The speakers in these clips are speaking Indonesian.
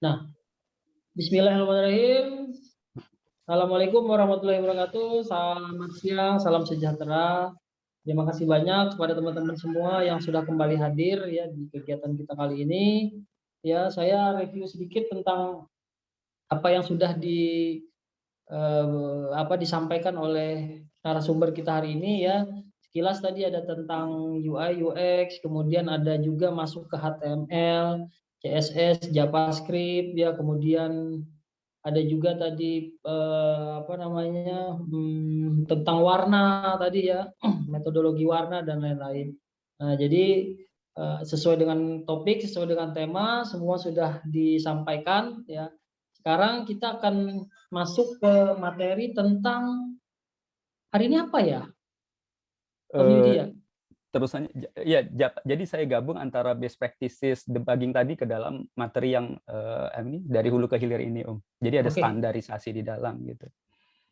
Nah, bismillahirrahmanirrahim. Assalamualaikum warahmatullahi wabarakatuh. Selamat siang, salam sejahtera. Terima kasih banyak kepada teman-teman semua yang sudah kembali hadir ya di kegiatan kita kali ini. Ya, saya review sedikit tentang apa yang sudah disampaikan oleh narasumber kita hari ini ya. Sekilas tadi ada tentang UI, UX, kemudian ada juga masuk ke HTML, CSS, JavaScript ya, kemudian ada juga tadi, tentang warna tadi ya, metodologi warna dan lain-lain. Nah, jadi, sesuai dengan topik, sesuai dengan tema, semua sudah disampaikan ya. Sekarang kita akan masuk ke materi tentang hari ini apa ya, Om Yudi Eh, ya? Terusannya ya, jadi saya gabung antara best practices debugging tadi ke dalam materi yang ini dari hulu ke hilir ini, Om. Jadi ada Oke, standarisasi di dalam gitu.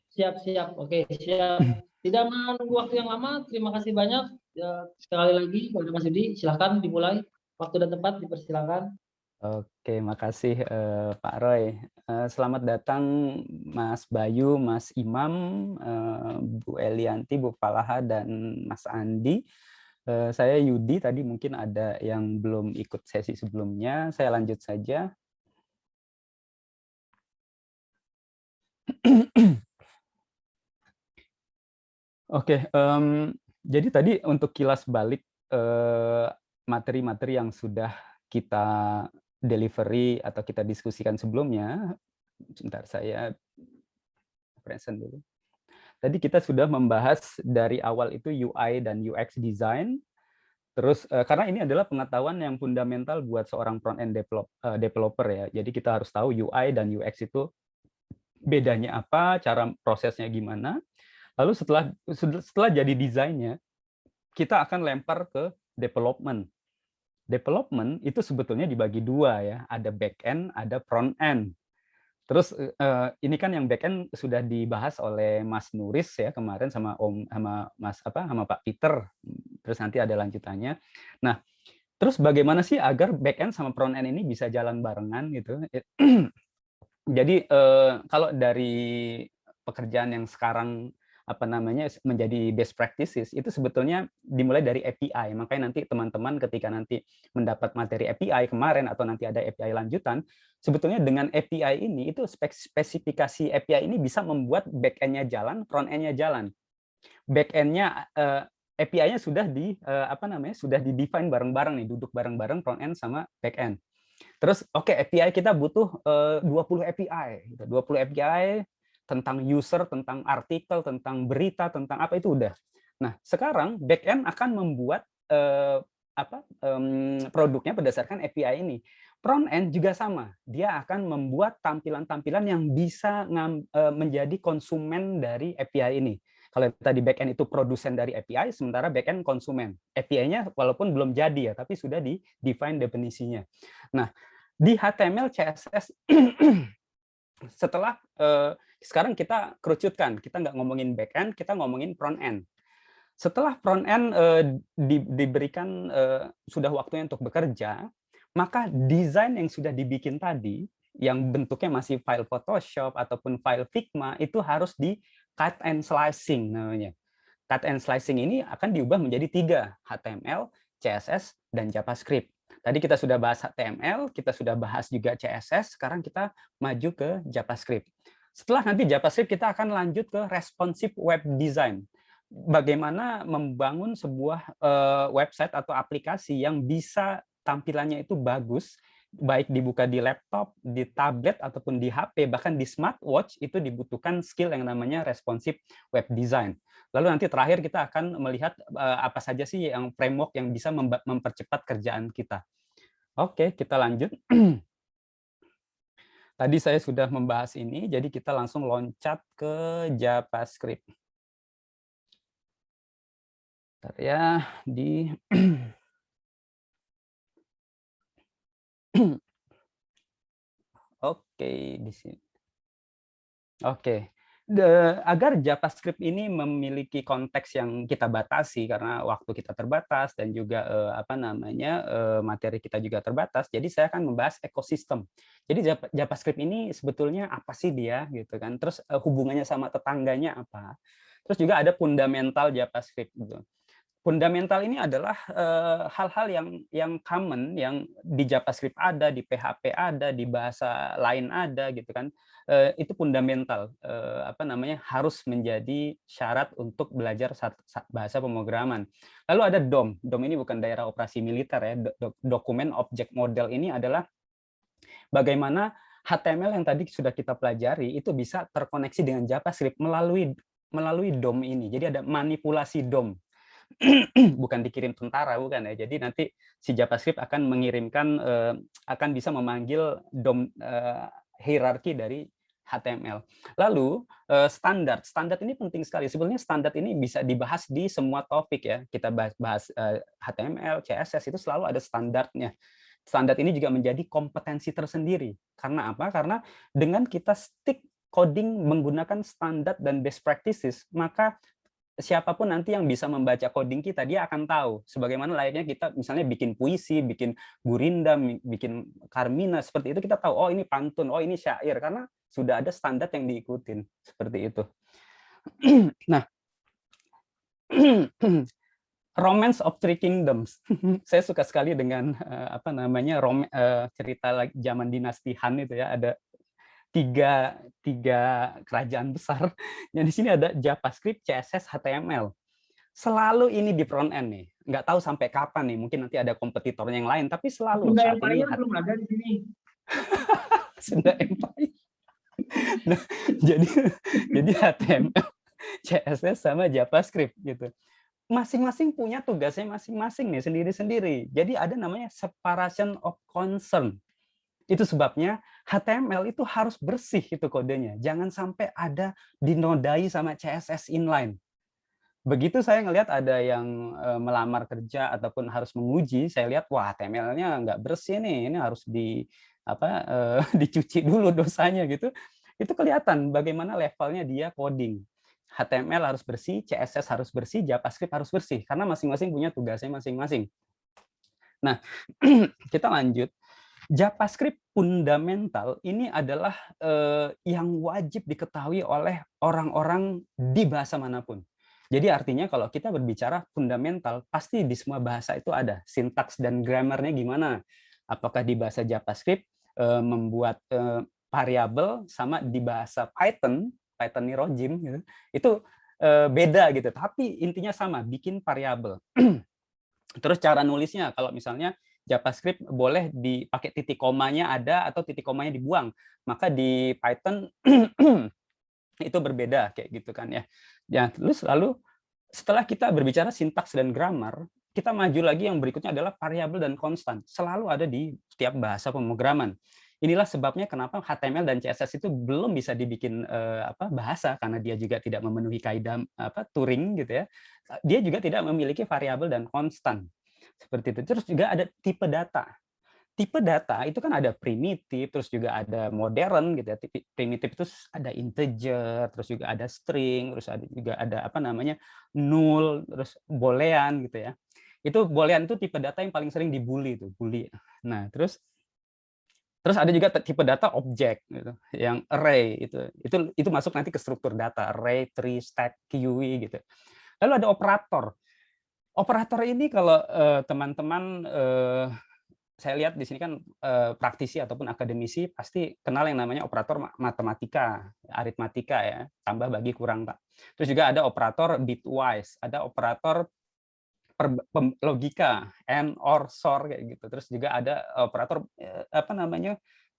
siap siap. Oke, siap. Tidak menunggu waktu yang lama, terima kasih banyak, sekali lagi kepada Mas Yudi, silahkan dimulai. Waktu dan tempat dipersilakan. Oke, makasih Pak Roy. Selamat datang Mas Bayu, Mas Imam, Bu Elianti, Bu Falaha, dan Mas Andi. Saya Yudi, tadi mungkin ada yang belum ikut sesi sebelumnya. Saya lanjut saja. Oke, jadi tadi untuk kilas balik materi-materi yang sudah kita delivery atau kita diskusikan sebelumnya, sebentar saya present dulu. Tadi kita sudah membahas dari awal itu UI dan UX design, terus karena ini adalah pengetahuan yang fundamental buat seorang front end developer ya. Jadi kita harus tahu UI dan UX itu bedanya apa, cara prosesnya gimana. Lalu setelah jadi desainnya, kita akan lempar ke development. Development itu sebetulnya dibagi dua ya, ada back end, ada front end. Terus ini kan yang back end sudah dibahas oleh Mas Nuris ya kemarin sama sama Pak Peter. Terus nanti ada lanjutannya. Nah, terus bagaimana sih agar back end sama front end ini bisa jalan barengan gitu? Jadi kalau dari pekerjaan yang sekarang menjadi best practices itu sebetulnya dimulai dari API. Makanya nanti teman-teman ketika nanti mendapat materi API kemarin atau nanti ada API lanjutan, sebetulnya dengan API ini itu spesifikasi API ini bisa membuat back end-nya jalan, front end-nya jalan. Back end-nya API-nya sudah di define bareng-bareng nih, duduk bareng-bareng front end sama back end. Terus oke, API kita butuh 20 API, 20 API tentang user, tentang artikel, tentang berita, tentang apa itu udah. Nah, sekarang backend akan membuat produknya berdasarkan API ini. Front end juga sama, dia akan membuat tampilan-tampilan yang bisa menjadi konsumen dari API ini. Kalau tadi backend itu produsen dari API, sementara backend konsumen. API-nya walaupun belum jadi ya, tapi sudah di-define definisinya. Nah, di HTML, CSS, setelah sekarang kita kerucutkan, kita nggak ngomongin backend, kita ngomongin front end. Setelah front end diberikan sudah waktunya untuk bekerja, maka desain yang sudah dibikin tadi, yang bentuknya masih file Photoshop ataupun file Figma, itu harus di cut and slicing namanya. Cut and slicing ini akan diubah menjadi 3, HTML, CSS, dan JavaScript. Tadi kita sudah bahas HTML, kita sudah bahas juga CSS, sekarang kita maju ke JavaScript. Setelah nanti JavaScript, kita akan lanjut ke responsive web design. Bagaimana membangun sebuah website atau aplikasi yang bisa tampilannya itu bagus, baik dibuka di laptop, di tablet, ataupun di HP, bahkan di smartwatch, itu dibutuhkan skill yang namanya responsive web design. Lalu nanti terakhir kita akan melihat apa saja sih yang framework yang bisa mempercepat kerjaan kita. Oke, kita lanjut. Tadi saya sudah membahas ini, jadi kita langsung loncat ke JavaScript. Bentar ya, di Oke, di sini. Oke. Agar JavaScript ini memiliki konteks yang kita batasi karena waktu kita terbatas dan juga materi kita juga terbatas. Jadi saya akan membahas ekosistem. Jadi JavaScript ini sebetulnya apa sih dia gitu kan? Terus hubungannya sama tetangganya apa? Terus juga ada fundamental JavaScript gitu. Fundamental ini adalah hal-hal yang common yang di JavaScript ada, di PHP ada, di bahasa lain ada gitu kan. Itu fundamental harus menjadi syarat untuk belajar bahasa pemrograman. Lalu ada DOM. DOM ini bukan daerah operasi militer ya. Dokumen Object Model ini adalah bagaimana HTML yang tadi sudah kita pelajari itu bisa terkoneksi dengan JavaScript melalui DOM ini. Jadi ada manipulasi DOM. Bukan dikirim tentara, bukan ya. Jadi nanti si JavaScript akan mengirimkan, akan bisa memanggil DOM hierarki dari HTML. Lalu standar ini penting sekali. Sebenarnya standar ini bisa dibahas di semua topik ya. Kita bahas HTML, CSS itu selalu ada standarnya. Standar ini juga menjadi kompetensi tersendiri. Karena apa? Karena dengan kita stick coding menggunakan standar dan best practices, maka siapapun nanti yang bisa membaca coding kita, dia akan tahu. Sebagaimana layaknya kita misalnya bikin puisi, bikin gurinda, bikin Carmina, seperti itu kita tahu, oh ini pantun, oh ini syair, karena sudah ada standar yang diikutin. Seperti itu. Nah, Romance of Three Kingdoms. Saya suka sekali dengan cerita zaman dinasti Han itu ya, ada tiga kerajaan besar. Yang di sini ada JavaScript, CSS, HTML. Selalu ini di front end nih. Nggak tahu sampai kapan nih. Mungkin nanti ada kompetitornya yang lain. Tapi selalu Sunda saat ini belum ada di sini. Sunda Empire. Nah, jadi HTML, CSS sama JavaScript gitu. Masing-masing punya tugasnya masing-masing nih, sendiri-sendiri. Jadi ada namanya separation of concern. Itu sebabnya HTML itu harus bersih itu kodenya. Jangan sampai ada dinodai sama CSS inline. Begitu saya ngelihat ada yang melamar kerja ataupun harus menguji, saya lihat wah HTML-nya nggak bersih nih, ini harus dicuci dulu dosanya gitu. Itu kelihatan bagaimana levelnya dia coding. HTML harus bersih, CSS harus bersih, JavaScript harus bersih karena masing-masing punya tugasnya masing-masing. Nah, kita lanjut. JavaScript fundamental ini adalah yang wajib diketahui oleh orang-orang di bahasa manapun. Jadi artinya kalau kita berbicara fundamental, pasti di semua bahasa itu ada. Sintaks dan grammarnya gimana? Apakah di bahasa JavaScript membuat variabel sama di bahasa Python Nirojim gitu, itu beda gitu. Tapi intinya sama, bikin variabel. Terus cara nulisnya, kalau misalnya JavaScript boleh dipakai titik komanya ada atau titik komanya dibuang. Maka di Python itu berbeda kayak gitu kan ya. Ya, terus lalu setelah kita berbicara sintaks dan grammar, kita maju lagi yang berikutnya adalah variabel dan konstan. Selalu ada di setiap bahasa pemrograman. Inilah sebabnya kenapa HTML dan CSS itu belum bisa dibikin bahasa karena dia juga tidak memenuhi kaidah Turing gitu ya. Dia juga tidak memiliki variabel dan konstan. Seperti itu. Terus juga ada tipe data. Tipe data itu kan ada primitif, terus juga ada modern gitu ya. Primitif itu ada integer, terus juga ada string, terus juga ada null, terus boolean gitu ya. Itu boolean itu tipe data yang paling sering dibully itu, bully. Nah, terus ada juga tipe data objek gitu, yang array itu masuk nanti ke struktur data, array, tree, stack, queue gitu. Lalu ada operator. Operator ini kalau teman-teman saya lihat di sini kan praktisi ataupun akademisi pasti kenal yang namanya operator matematika, aritmatika ya, tambah bagi kurang Pak. Terus juga ada operator bitwise, ada operator logika, and, or, SOR kayak gitu. Terus juga ada operator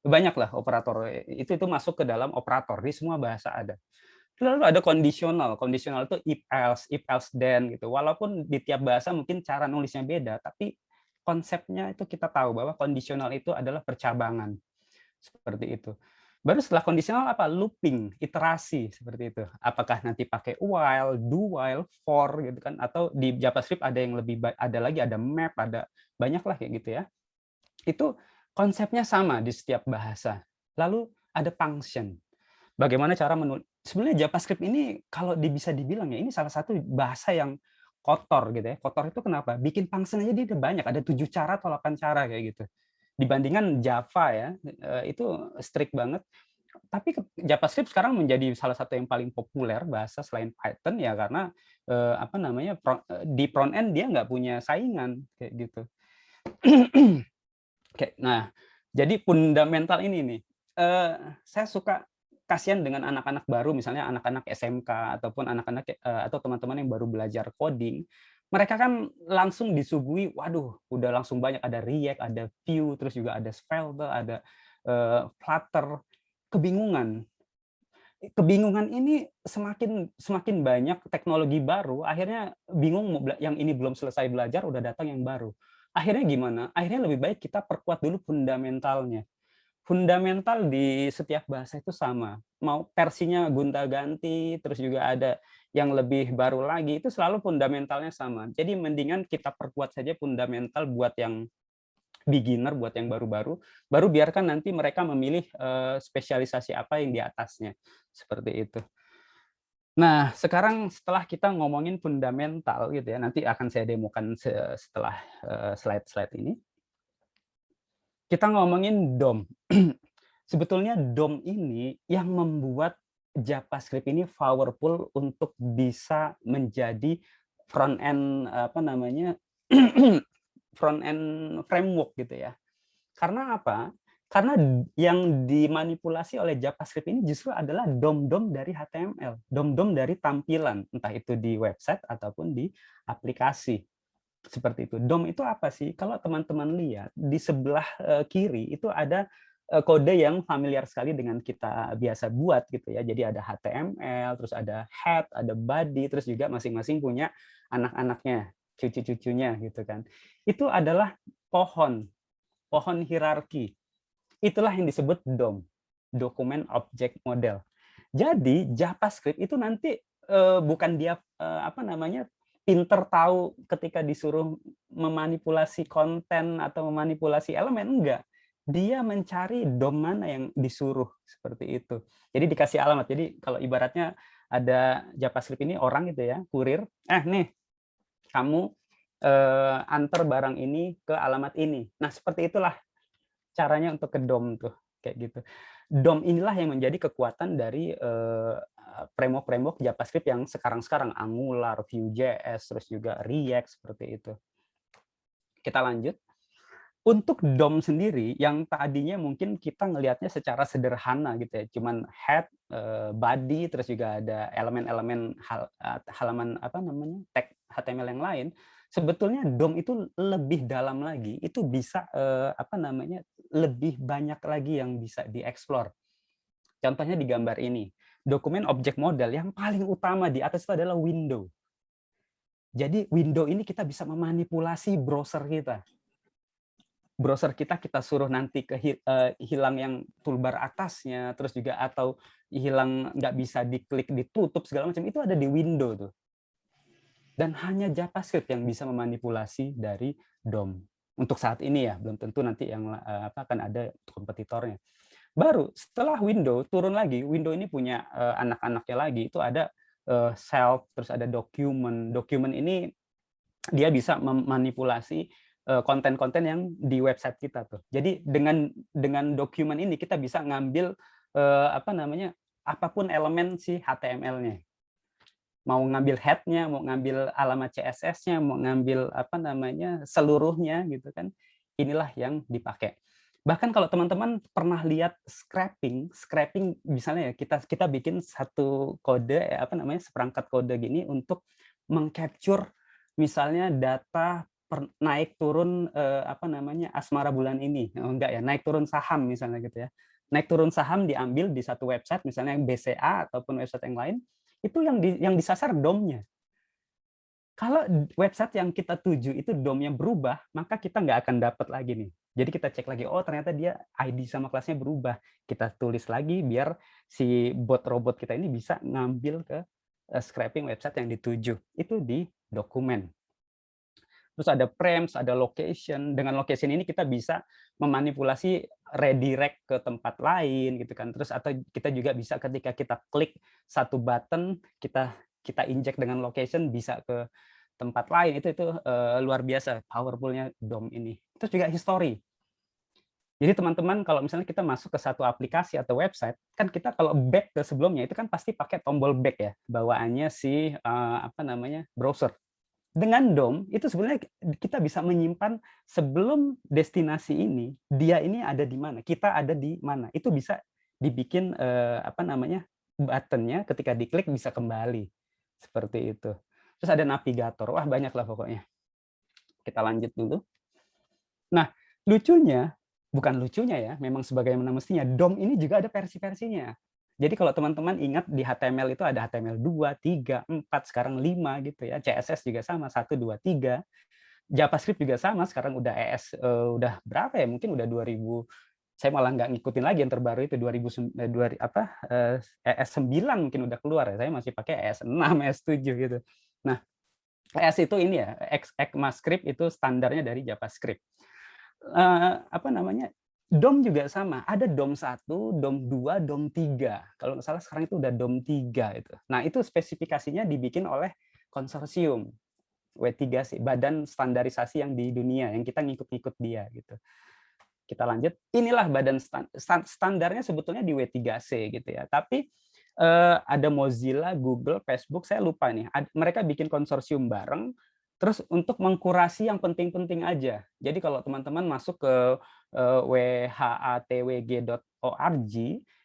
banyak lah operator. Itu masuk ke dalam operator di semua bahasa ada. Lalu ada kondisional. Kondisional itu if else then gitu. Walaupun di tiap bahasa mungkin cara nulisnya beda, tapi konsepnya itu kita tahu bahwa kondisional itu adalah percabangan. Seperti itu. Baru setelah kondisional apa? Looping, iterasi seperti itu. Apakah nanti pakai while, do while, for gitu kan, atau di JavaScript ada yang lebih ada lagi, ada map, ada banyak lah kayak gitu ya. Itu konsepnya sama di setiap bahasa. Lalu ada function. bagaimana cara menulis. Sebenarnya JavaScript ini kalau bisa dibilang ya, ini salah satu bahasa yang kotor gitu ya. Kotor itu kenapa? Bikin function aja dia udah banyak, ada 7 cara atau 8 cara kayak gitu. Dibandingkan Java ya, itu strict banget. Tapi JavaScript sekarang menjadi salah satu yang paling populer bahasa selain Python ya karena apa namanya di front end dia nggak punya saingan kayak gitu. Oke, nah jadi fundamental ini nih, saya suka kasihan dengan anak-anak baru, misalnya anak-anak SMK ataupun anak-anak atau teman-teman yang baru belajar coding. Mereka kan langsung disuguhi, waduh, udah langsung banyak ada React, ada Vue, terus juga ada Svelte, ada Flutter, kebingungan. Kebingungan ini semakin banyak teknologi baru, akhirnya bingung yang ini belum selesai belajar, udah datang yang baru. Akhirnya gimana? Akhirnya lebih baik kita perkuat dulu fundamentalnya. Fundamental di setiap bahasa itu sama. Mau versinya gonta-ganti, terus juga ada yang lebih baru lagi, itu selalu fundamentalnya sama. Jadi mendingan kita perkuat saja fundamental buat yang beginner, buat yang baru-baru, baru biarkan nanti mereka memilih spesialisasi apa yang di atasnya. Seperti itu. Nah, sekarang setelah kita ngomongin fundamental gitu ya, nanti akan saya demokan setelah slide-slide ini. Kita ngomongin DOM. Sebetulnya DOM ini yang membuat JavaScript ini powerful untuk bisa menjadi front end apa namanya front end framework gitu ya. Karena apa? Karena yang dimanipulasi oleh JavaScript ini justru adalah DOM-DOM dari HTML, DOM-DOM dari tampilan, entah itu di website ataupun di aplikasi. Seperti itu. DOM itu apa sih? Kalau teman-teman lihat di sebelah kiri itu ada kode yang familiar sekali dengan kita biasa buat gitu ya. Jadi ada HTML, terus ada head, ada body, terus juga masing-masing punya anak-anaknya, cucu-cucunya gitu kan. Itu adalah pohon hierarki. Itulah yang disebut DOM, Document Object Model. Jadi JavaScript itu nanti bukan dia apa namanya pinter tahu ketika disuruh memanipulasi konten atau memanipulasi elemen, enggak. Dia mencari DOM mana yang disuruh seperti itu. Jadi dikasih alamat. Jadi kalau ibaratnya ada JavaScript ini orang gitu ya, kurir, nih kamu antar barang ini ke alamat ini. Nah, seperti itulah caranya untuk ke DOM tuh kayak gitu. DOM inilah yang menjadi kekuatan dari framework JavaScript yang sekarang Angular, Vue.js, terus juga React seperti itu. Kita lanjut. Untuk DOM sendiri yang tadinya mungkin kita ngelihatnya secara sederhana gitu ya, cuman head, body, terus juga ada elemen-elemen halaman apa namanya tag HTML yang lain. Sebetulnya DOM itu lebih dalam lagi, itu bisa apa namanya lebih banyak lagi yang bisa dieksplor. Contohnya di gambar ini, dokumen objek model yang paling utama di atas itu adalah window. Jadi window ini kita bisa memanipulasi browser kita. Browser kita suruh nanti hilang yang toolbar atasnya, terus juga atau hilang nggak bisa diklik, ditutup segala macam, itu ada di window tuh. Dan hanya JavaScript yang bisa memanipulasi dari DOM. Untuk saat ini ya, belum tentu nanti yang apa akan ada kompetitornya. Baru setelah window turun lagi, window ini punya anak-anaknya lagi, itu ada self, terus ada document. Document ini dia bisa memanipulasi konten-konten yang di website kita tuh. Jadi dengan dokumen ini kita bisa ngambil apa namanya apapun elemen si HTML-nya. Mau ngambil head-nya, mau ngambil alamat CSS-nya, mau ngambil apa namanya seluruhnya gitu kan. Inilah yang dipakai. Bahkan kalau teman-teman pernah lihat scraping misalnya ya kita bikin satu kode apa namanya seperangkat kode gini untuk mengcapture misalnya data naik turun apa namanya asmara bulan ini. Oh, enggak ya, naik turun saham misalnya gitu ya. Naik turun saham diambil di satu website misalnya yang BCA ataupun website yang lain, itu yang disasar DOM-nya. Kalau website yang kita tuju itu DOM-nya berubah, maka kita nggak akan dapat lagi nih. Jadi kita cek lagi, oh ternyata dia ID sama kelasnya berubah. Kita tulis lagi biar si bot robot kita ini bisa ngambil ke scraping website yang dituju. Itu di dokumen. Terus ada frames, ada location. Dengan location ini kita bisa memanipulasi redirect ke tempat lain gitu kan. Terus atau kita juga bisa ketika kita klik satu button, kita injek dengan location bisa ke tempat lain. Itu luar biasa powerful-nya DOM ini. Terus juga history. Jadi teman-teman kalau misalnya kita masuk ke satu aplikasi atau website, kan kita kalau back ke sebelumnya itu kan pasti pakai tombol back ya, bawaannya si browser. Dengan DOM itu sebenarnya kita bisa menyimpan sebelum destinasi ini, dia ini ada di mana, kita ada di mana. Itu bisa dibikin button-nya ketika diklik bisa kembali. Seperti itu. Terus ada navigator. Wah, banyak lah pokoknya. Kita lanjut dulu. Nah, bukan lucunya ya, memang sebagaimana mestinya, DOM ini juga ada versi-versinya. Jadi kalau teman-teman ingat di HTML itu ada HTML 2, 3, 4, sekarang 5 gitu ya. CSS juga sama, 1, 2, 3. JavaScript juga sama, sekarang udah udah berapa ya? Mungkin udah 2000, saya malah nggak ngikutin lagi yang terbaru itu ES9 mungkin udah keluar ya. Saya masih pakai ES6, ES7 gitu. Nah, ES itu ini ya, ECMAScript itu standarnya dari JavaScript. DOM juga sama, ada DOM 1, DOM 2, DOM 3. Kalau nggak salah sekarang itu udah DOM 3 itu. Nah, itu spesifikasinya dibikin oleh konsorsium W3C, badan standarisasi yang di dunia yang kita ngikut-ngikut dia gitu. Kita lanjut. Inilah badan standarnya sebetulnya di W3C gitu ya. Tapi ada Mozilla, Google, Facebook, saya lupa nih. Mereka bikin konsorsium bareng terus untuk mengkurasi yang penting-penting aja. Jadi kalau teman-teman masuk ke whatwg.org,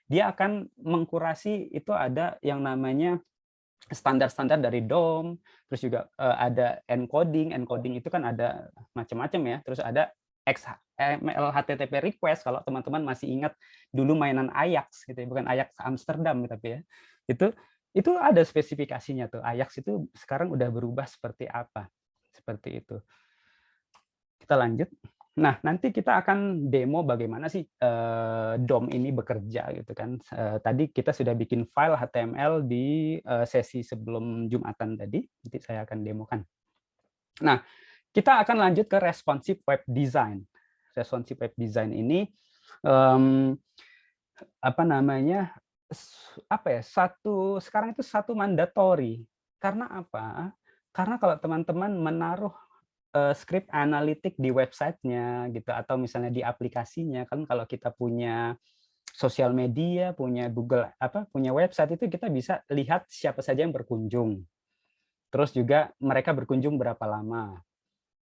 dia akan mengkurasi itu ada yang namanya standar-standar dari DOM, terus juga ada encoding itu kan ada macam-macam ya, terus ada XML HTTP request kalau teman-teman masih ingat dulu mainan Ajax gitu ya, bukan Ajax Amsterdam tapi ya. Itu ada spesifikasinya tuh. Ajax itu sekarang udah berubah seperti apa. Seperti itu. Kita lanjut. Nah, nanti kita akan demo bagaimana sih DOM ini bekerja gitu kan. Tadi kita sudah bikin file HTML di sesi sebelum Jumatan tadi. Nanti saya akan demokan. Nah, kita akan lanjut ke responsive web design. Responsive web design ini sekarang itu satu mandatory. Karena apa? Karena kalau teman-teman menaruh script analitik di websitenya gitu atau misalnya di aplikasinya, kan kalau kita punya sosial media, punya Google punya website itu kita bisa lihat siapa saja yang berkunjung. Terus juga mereka berkunjung berapa lama.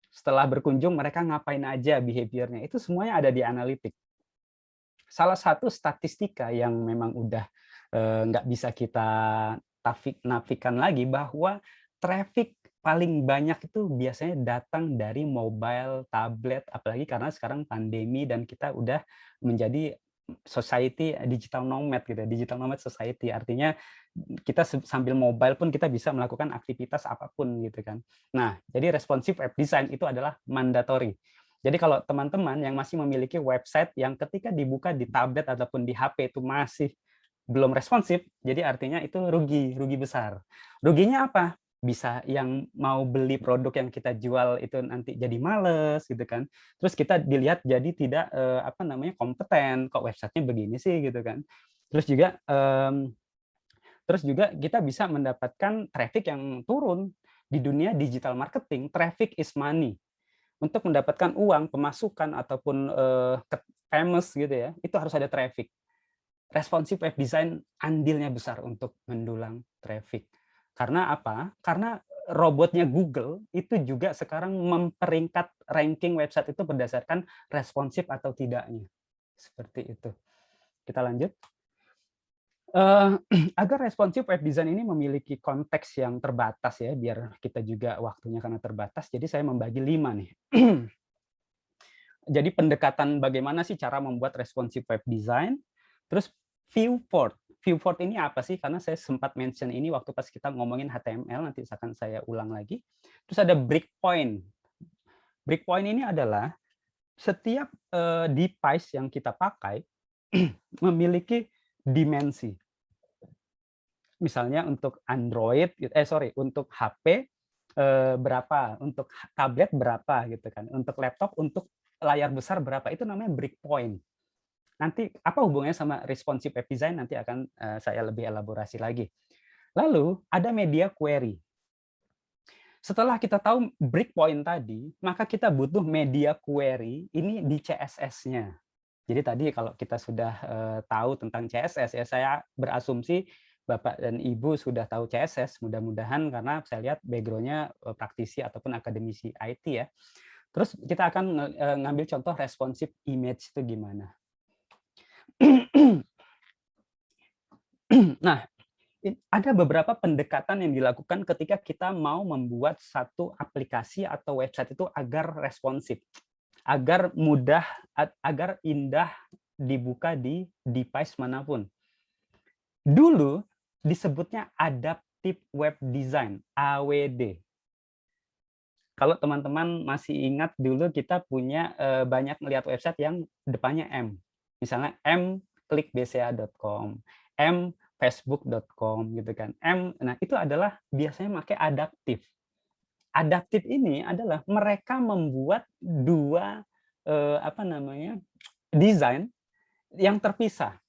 Setelah berkunjung mereka ngapain aja behavior-nya. Itu semuanya ada di analitik. Salah satu statistika yang memang udah nggak bisa kita nafikan lagi bahwa traffic paling banyak itu biasanya datang dari mobile, tablet, apalagi karena sekarang pandemi dan kita udah menjadi society digital nomad gitu, digital nomad society. Artinya kita sambil mobile pun kita bisa melakukan aktivitas apapun gitu kan. Nah, jadi responsive web design itu adalah mandatory. Jadi kalau teman-teman yang masih memiliki website yang ketika dibuka di tablet ataupun di HP itu masih belum responsif, jadi artinya itu rugi besar. Ruginya apa? Bisa yang mau beli produk yang kita jual itu nanti jadi males gitu kan. Terus kita dilihat jadi tidak kompeten, kok websitenya begini sih gitu kan. Terus juga kita bisa mendapatkan traffic yang turun. Di dunia digital marketing, traffic is money. Untuk mendapatkan uang, pemasukan ataupun famous gitu ya, itu harus ada traffic. Responsive web design andilnya besar untuk mendulang traffic. Karena apa? Karena robotnya Google itu juga sekarang memperingkat ranking website itu berdasarkan responsif atau tidaknya. Seperti itu. Kita lanjut. Agar responsive web design ini memiliki konteks yang terbatas ya, biar kita juga waktunya karena terbatas, jadi saya membagi 5 nih. Jadi pendekatan bagaimana sih cara membuat responsive web design, terus viewport. Viewport ini apa sih? Karena saya sempat mention ini waktu pas kita ngomongin HTML, nanti akan saya ulang lagi. Terus ada breakpoint. Breakpoint ini adalah setiap device yang kita pakai memiliki dimensi. Misalnya untuk untuk HP berapa, untuk tablet berapa gitu kan, untuk laptop, untuk layar besar berapa, itu namanya breakpoint. Nanti apa hubungannya sama responsive web design, nanti akan saya lebih elaborasi lagi. Lalu ada media query. Setelah kita tahu breakpoint tadi, maka kita butuh media query ini di CSS-nya. Jadi tadi kalau kita sudah tahu tentang CSS, ya saya berasumsi Bapak dan Ibu sudah tahu CSS, mudah-mudahan, karena saya lihat background-nya praktisi ataupun akademisi IT ya. Terus kita akan ngambil contoh responsive image itu gimana. Nah, ada beberapa pendekatan yang dilakukan ketika kita mau membuat satu aplikasi atau website itu agar responsif, agar mudah, agar indah dibuka di device manapun. Dulu disebutnya adaptive web design, AWD. Kalau teman-teman masih ingat, dulu kita punya banyak melihat website yang depannya M. Misalnya m-klikbca.com, m-facebook.com gitu kan. Nah itu adalah biasanya pakai adaptif. Adaptif ini adalah mereka membuat dua desain yang terpisah.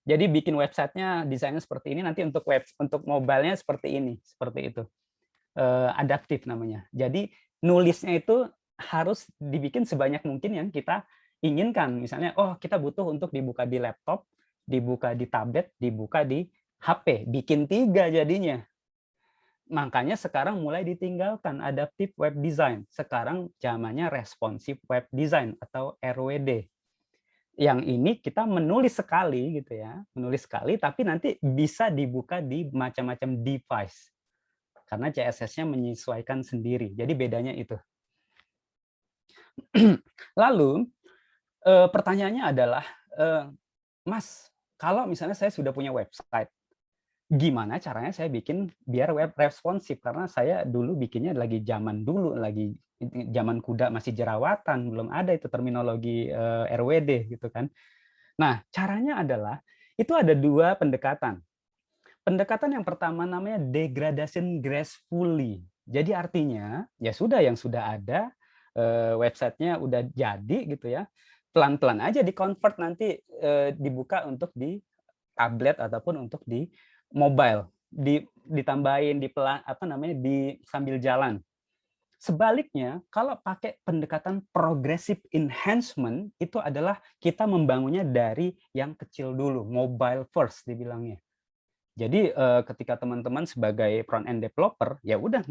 Jadi bikin websitenya desainnya seperti ini, nanti untuk mobile-nya seperti ini, seperti itu. Adaptif namanya. Jadi nulisnya itu harus dibikin sebanyak mungkin yang kita inginkan. Misalnya, oh kita butuh untuk dibuka di laptop, dibuka di tablet, dibuka di HP. Bikin 3 jadinya. Makanya sekarang mulai ditinggalkan adaptive web design. Sekarang zamannya responsive web design atau RWD. Yang ini kita menulis sekali gitu ya, menulis sekali, tapi nanti bisa dibuka di macam-macam device. Karena CSS-nya menyesuaikan sendiri. Jadi bedanya itu. Lalu pertanyaannya adalah, Mas, kalau misalnya saya sudah punya website, gimana caranya saya bikin biar web responsif? Karena saya dulu bikinnya lagi zaman dulu, lagi zaman kuda masih jerawatan, belum ada itu terminologi RWD gitu kan. Nah, caranya adalah itu ada 2 pendekatan. Pendekatan yang pertama namanya degradation gracefully. Jadi artinya ya sudah, yang sudah ada websitenya udah jadi gitu ya, pelan-pelan aja di-convert nanti dibuka untuk di tablet ataupun untuk di mobile, ditambahin di sambil jalan. Sebaliknya, kalau pakai pendekatan progressive enhancement, itu adalah kita membangunnya dari yang kecil dulu, mobile first dibilangnya. Jadi ketika teman-teman sebagai front end developer, ya udah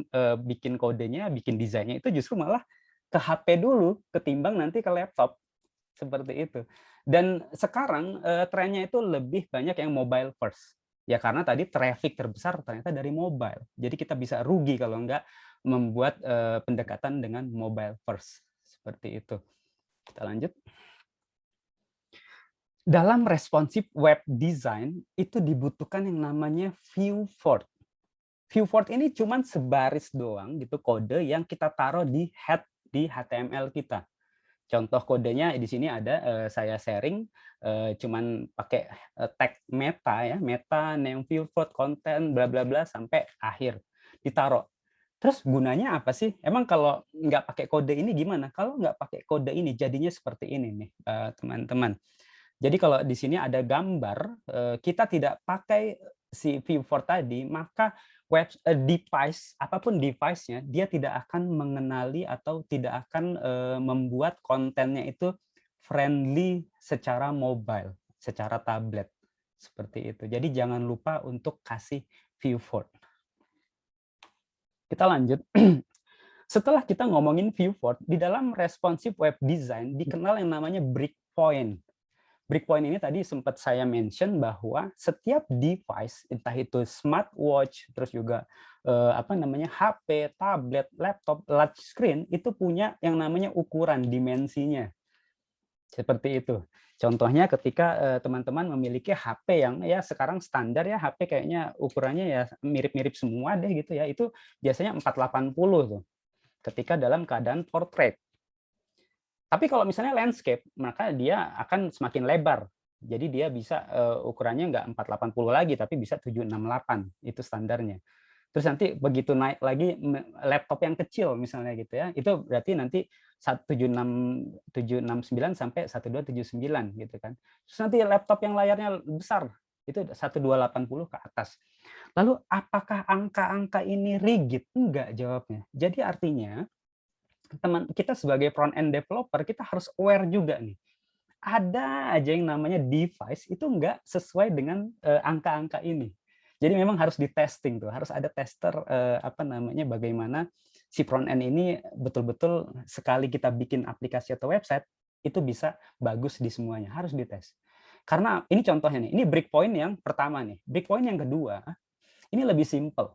bikin kodenya, bikin desainnya itu justru malah ke HP dulu ketimbang nanti ke laptop, seperti itu. Dan sekarang trennya itu lebih banyak yang mobile first. Ya karena tadi traffic terbesar ternyata dari mobile. Jadi kita bisa rugi kalau nggak membuat pendekatan dengan mobile first, seperti itu. Kita lanjut. Dalam responsive web design itu dibutuhkan yang namanya viewport. Viewport ini cuma sebaris doang gitu, kode yang kita taruh di head di HTML kita. Contoh kodenya di sini ada, saya sharing cuman pakai tag meta ya, meta name viewport content bla bla bla sampai akhir ditaruh. Terus gunanya apa sih? Emang kalau nggak pakai kode ini gimana? Kalau nggak pakai kode ini jadinya seperti ini nih teman-teman. Jadi kalau di sini ada gambar, kita tidak pakai si viewport tadi, maka device, apapun device-nya, dia tidak akan mengenali atau tidak akan membuat kontennya itu friendly secara mobile, secara tablet. Seperti itu. Jadi jangan lupa untuk kasih viewport. Kita lanjut. Setelah kita ngomongin viewport, di dalam responsive web design dikenal yang namanya breakpoint. Breakpoint ini tadi sempat saya mention bahwa setiap device, entah itu smartwatch, terus juga HP, tablet, laptop, large screen, itu punya yang namanya ukuran dimensinya. Seperti itu. Contohnya ketika teman-teman memiliki HP yang ya sekarang standar ya, HP kayaknya ukurannya ya mirip-mirip semua deh gitu ya, itu biasanya 480 tuh. Ketika dalam keadaan portrait. Tapi kalau misalnya landscape, maka dia akan semakin lebar. Jadi dia bisa ukurannya nggak 480 lagi, tapi bisa 768. Itu standarnya. Terus nanti begitu naik lagi laptop yang kecil misalnya gitu ya, itu berarti nanti 17679 sampai 1279 gitu kan. Terus nanti laptop yang layarnya besar itu 1280 ke atas. Lalu apakah angka-angka ini rigid? Enggak jawabnya. Jadi artinya kita sebagai front end developer kita harus aware juga nih. Ada aja yang namanya device itu enggak sesuai dengan angka-angka ini. Jadi memang harus di testing tuh, harus ada tester bagaimana si front end ini betul-betul sekali kita bikin aplikasi atau website itu bisa bagus di semuanya, harus dites. Karena ini contohnya nih, ini breakpoint yang pertama nih. Breakpoint yang kedua, ini lebih simple.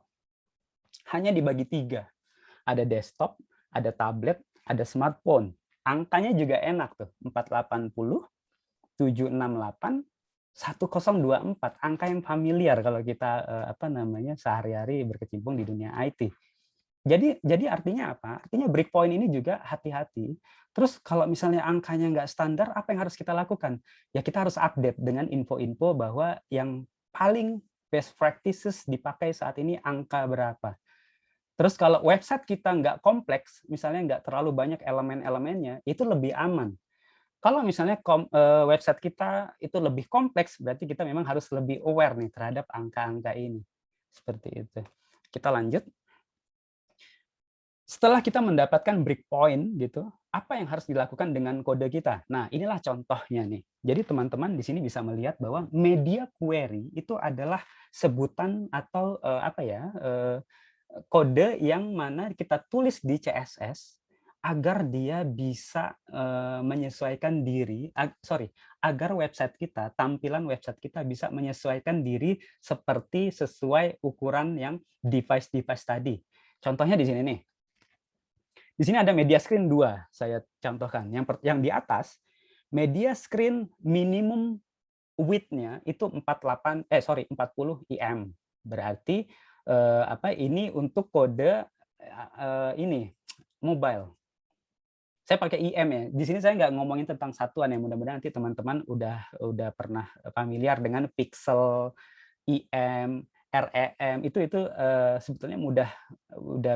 Hanya dibagi 3. Ada desktop, ada tablet, ada smartphone. Angkanya juga enak tuh, 480, 768, 1024, angka yang familiar kalau kita sehari-hari berkecimpung di dunia IT. Jadi artinya apa? Artinya breakpoint ini juga hati-hati. Terus kalau misalnya angkanya nggak standar, apa yang harus kita lakukan? Ya kita harus update dengan info-info bahwa yang paling best practices dipakai saat ini angka berapa. Terus kalau website kita nggak kompleks, misalnya nggak terlalu banyak elemen-elemennya, itu lebih aman. Kalau misalnya website kita itu lebih kompleks, berarti kita memang harus lebih aware nih terhadap angka-angka ini. Seperti itu. Kita lanjut. Setelah kita mendapatkan breakpoint gitu, apa yang harus dilakukan dengan kode kita? Nah, inilah contohnya nih. Jadi teman-teman di sini bisa melihat bahwa media query itu adalah sebutan atau kode yang mana kita tulis di CSS agar dia bisa menyesuaikan diri, agar website kita, tampilan website kita bisa menyesuaikan diri sesuai ukuran yang device-device tadi. Contohnya di sini nih. Di sini ada media screen 2, saya contohkan. Yang di atas, media screen minimum width-nya itu 40 IM. Berarti ini untuk kode ini mobile. Saya pakai IM ya. Di sini saya nggak ngomongin tentang satuan ya. Mudah-mudahan nanti teman-teman udah pernah familiar dengan pixel, IM, REM itu sebetulnya udah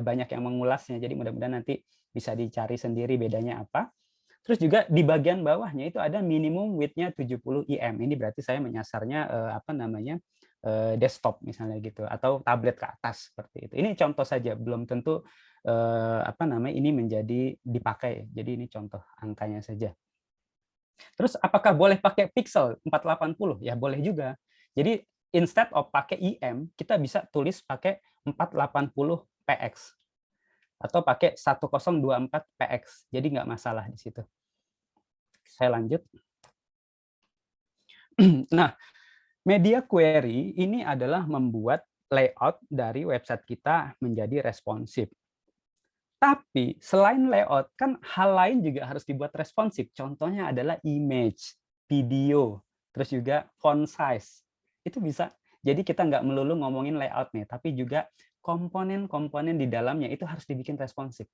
banyak yang mengulasnya. Jadi mudah-mudahan nanti bisa dicari sendiri bedanya apa. Terus juga di bagian bawahnya itu ada minimum width-nya 70 IM. Ini berarti saya menyasarnya desktop misalnya gitu atau tablet ke atas seperti itu. Ini contoh saja, belum tentu ini menjadi dipakai. Jadi ini contoh angkanya saja. Terus apakah boleh pakai pixel 480? Ya boleh juga. Jadi instead of pakai IM, kita bisa tulis pakai 480 PX atau pakai 1024 PX. Jadi nggak masalah di situ. Saya lanjut. Nah, media query ini adalah membuat layout dari website kita menjadi responsif. Tapi selain layout, kan hal lain juga harus dibuat responsif. Contohnya adalah image, video, terus juga font size. Itu bisa. Jadi kita nggak melulu ngomongin layout nih, tapi juga komponen-komponen di dalamnya itu harus dibikin responsif.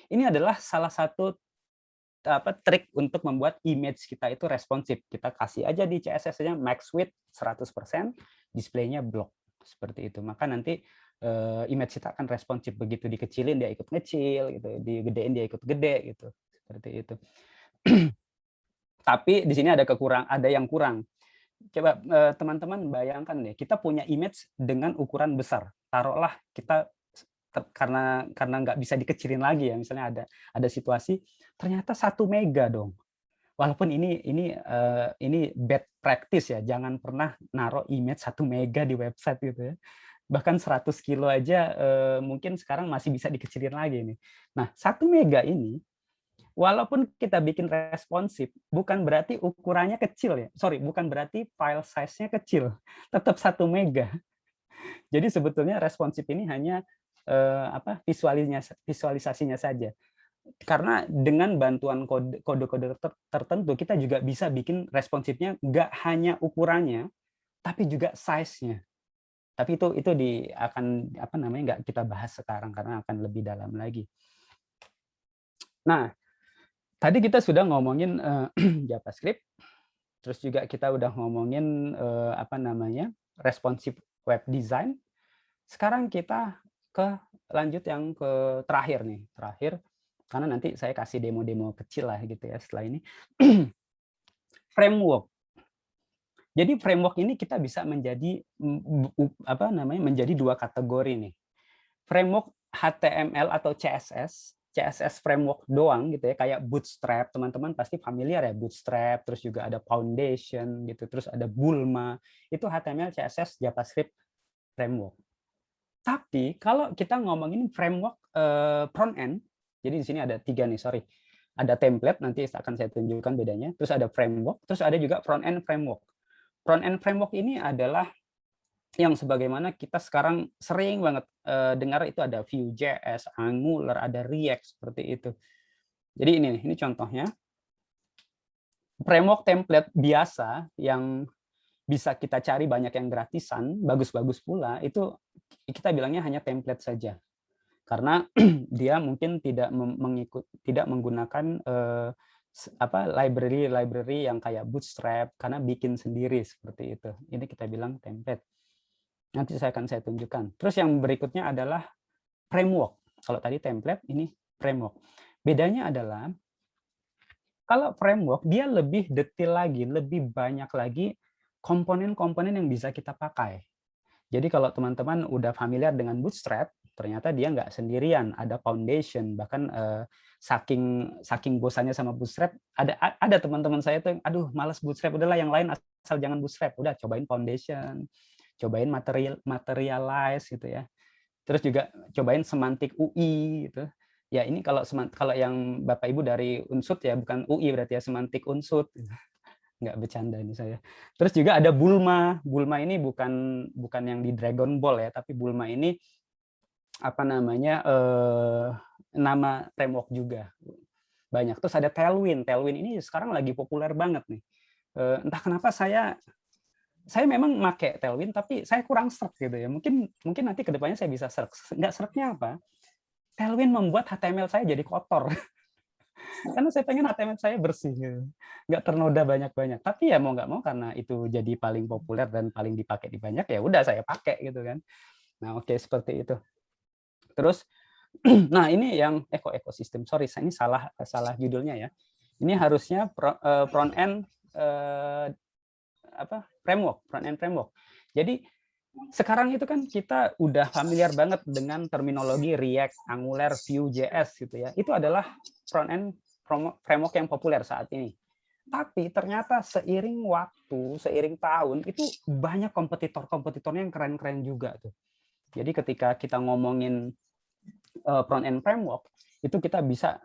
Ini adalah salah satu trik untuk membuat image kita itu responsif. Kita kasih aja di CSS-nya max width 100%, displaynya block seperti itu. Maka nanti image kita akan responsif, begitu dikecilin dia ikut ngecil gitu, digedein dia ikut gede gitu. Seperti itu. Tapi di sini ada yang kurang. Coba teman-teman bayangkan deh, kita punya image dengan ukuran besar. Taruhlah kita karena nggak bisa dikecilin lagi ya, misalnya ada situasi ternyata 1 mega dong. Walaupun ini bad practice ya, jangan pernah naruh image 1 mega di website gitu ya. Bahkan 100 kilo aja mungkin sekarang masih bisa dikecilin lagi nih. Nah, 1 mega ini walaupun kita bikin responsif, bukan berarti ukurannya kecil ya. Bukan berarti file size-nya kecil. Tetap 1 mega. Jadi sebetulnya responsif ini hanya visualisasinya saja. Karena dengan bantuan kode-kode tertentu kita juga bisa bikin responsifnya nggak hanya ukurannya, tapi juga size-nya. Tapi itu nggak kita bahas sekarang karena akan lebih dalam lagi. Nah, tadi kita sudah ngomongin JavaScript, terus juga kita udah ngomongin responsive web design. Sekarang kita ke lanjut yang ke terakhir nih, terakhir karena nanti saya kasih demo-demo kecil lah gitu ya setelah ini. Framework. Jadi framework ini kita bisa menjadi apa namanya, menjadi 2 kategori nih. Framework HTML atau CSS, CSS framework doang gitu ya, kayak Bootstrap, teman-teman pasti familiar ya Bootstrap, terus juga ada Foundation gitu, terus ada Bulma, itu HTML, CSS, JavaScript framework. Tapi kalau kita ngomongin framework front end, jadi di sini ada 3 nih, sorry. Ada template, nanti akan saya tunjukkan bedanya, terus ada framework, terus ada juga front end framework. Front end framework ini adalah yang sebagaimana kita sekarang sering banget dengar itu ada Vue.js, Angular, ada React seperti itu. Jadi ini contohnya. Framework template biasa yang bisa kita cari banyak yang gratisan, bagus-bagus pula, itu kita bilangnya hanya template saja. Karena dia mungkin tidak menggunakan library yang kayak Bootstrap karena bikin sendiri seperti itu. Ini kita bilang template. Nanti saya tunjukkan. Terus yang berikutnya adalah framework. Kalau tadi template, ini framework. Bedanya adalah kalau framework dia lebih detail lagi, lebih banyak lagi komponen-komponen yang bisa kita pakai. Jadi kalau teman-teman udah familiar dengan Bootstrap, ternyata dia nggak sendirian, ada Foundation. Bahkan saking bosannya sama Bootstrap, ada teman-teman saya tuh, aduh malas Bootstrap, udahlah yang lain asal jangan Bootstrap, udah cobain Foundation, cobain Materialize gitu ya. Terus juga cobain Semantic UI gitu. Ya ini kalau yang Bapak Ibu dari Unsut ya, bukan UI berarti ya, Semantic Unsut. Nggak bercanda ini saya. Terus juga ada Bulma. Bulma ini bukan yang di Dragon Ball ya, tapi Bulma ini apa namanya, nama framework juga. Banyak. Terus ada Tailwind. Tailwind ini sekarang lagi populer banget nih. Entah kenapa saya memang make Tailwind, tapi saya kurang serk gitu ya. Mungkin nanti kedepannya saya bisa serk. Nggak serknya apa? Tailwind membuat HTML saya jadi kotor. Karena saya pengen HTML saya bersih gitu. Nggak ternoda banyak-banyak. Tapi ya mau nggak mau karena itu jadi paling populer dan paling dipakai di banyak, ya udah saya pakai gitu kan. Nah, oke, seperti itu. Terus nah ini yang ekosistem. Sorry, saya ini salah judulnya ya. Ini harusnya front end framework, front end framework. Jadi sekarang itu kan kita udah familiar banget dengan terminologi React, Angular, Vue.js gitu ya. Itu adalah front end framework yang populer saat ini. Tapi ternyata seiring waktu, seiring tahun, itu banyak kompetitornya yang keren-keren juga tuh. Jadi ketika kita ngomongin front end framework, itu kita bisa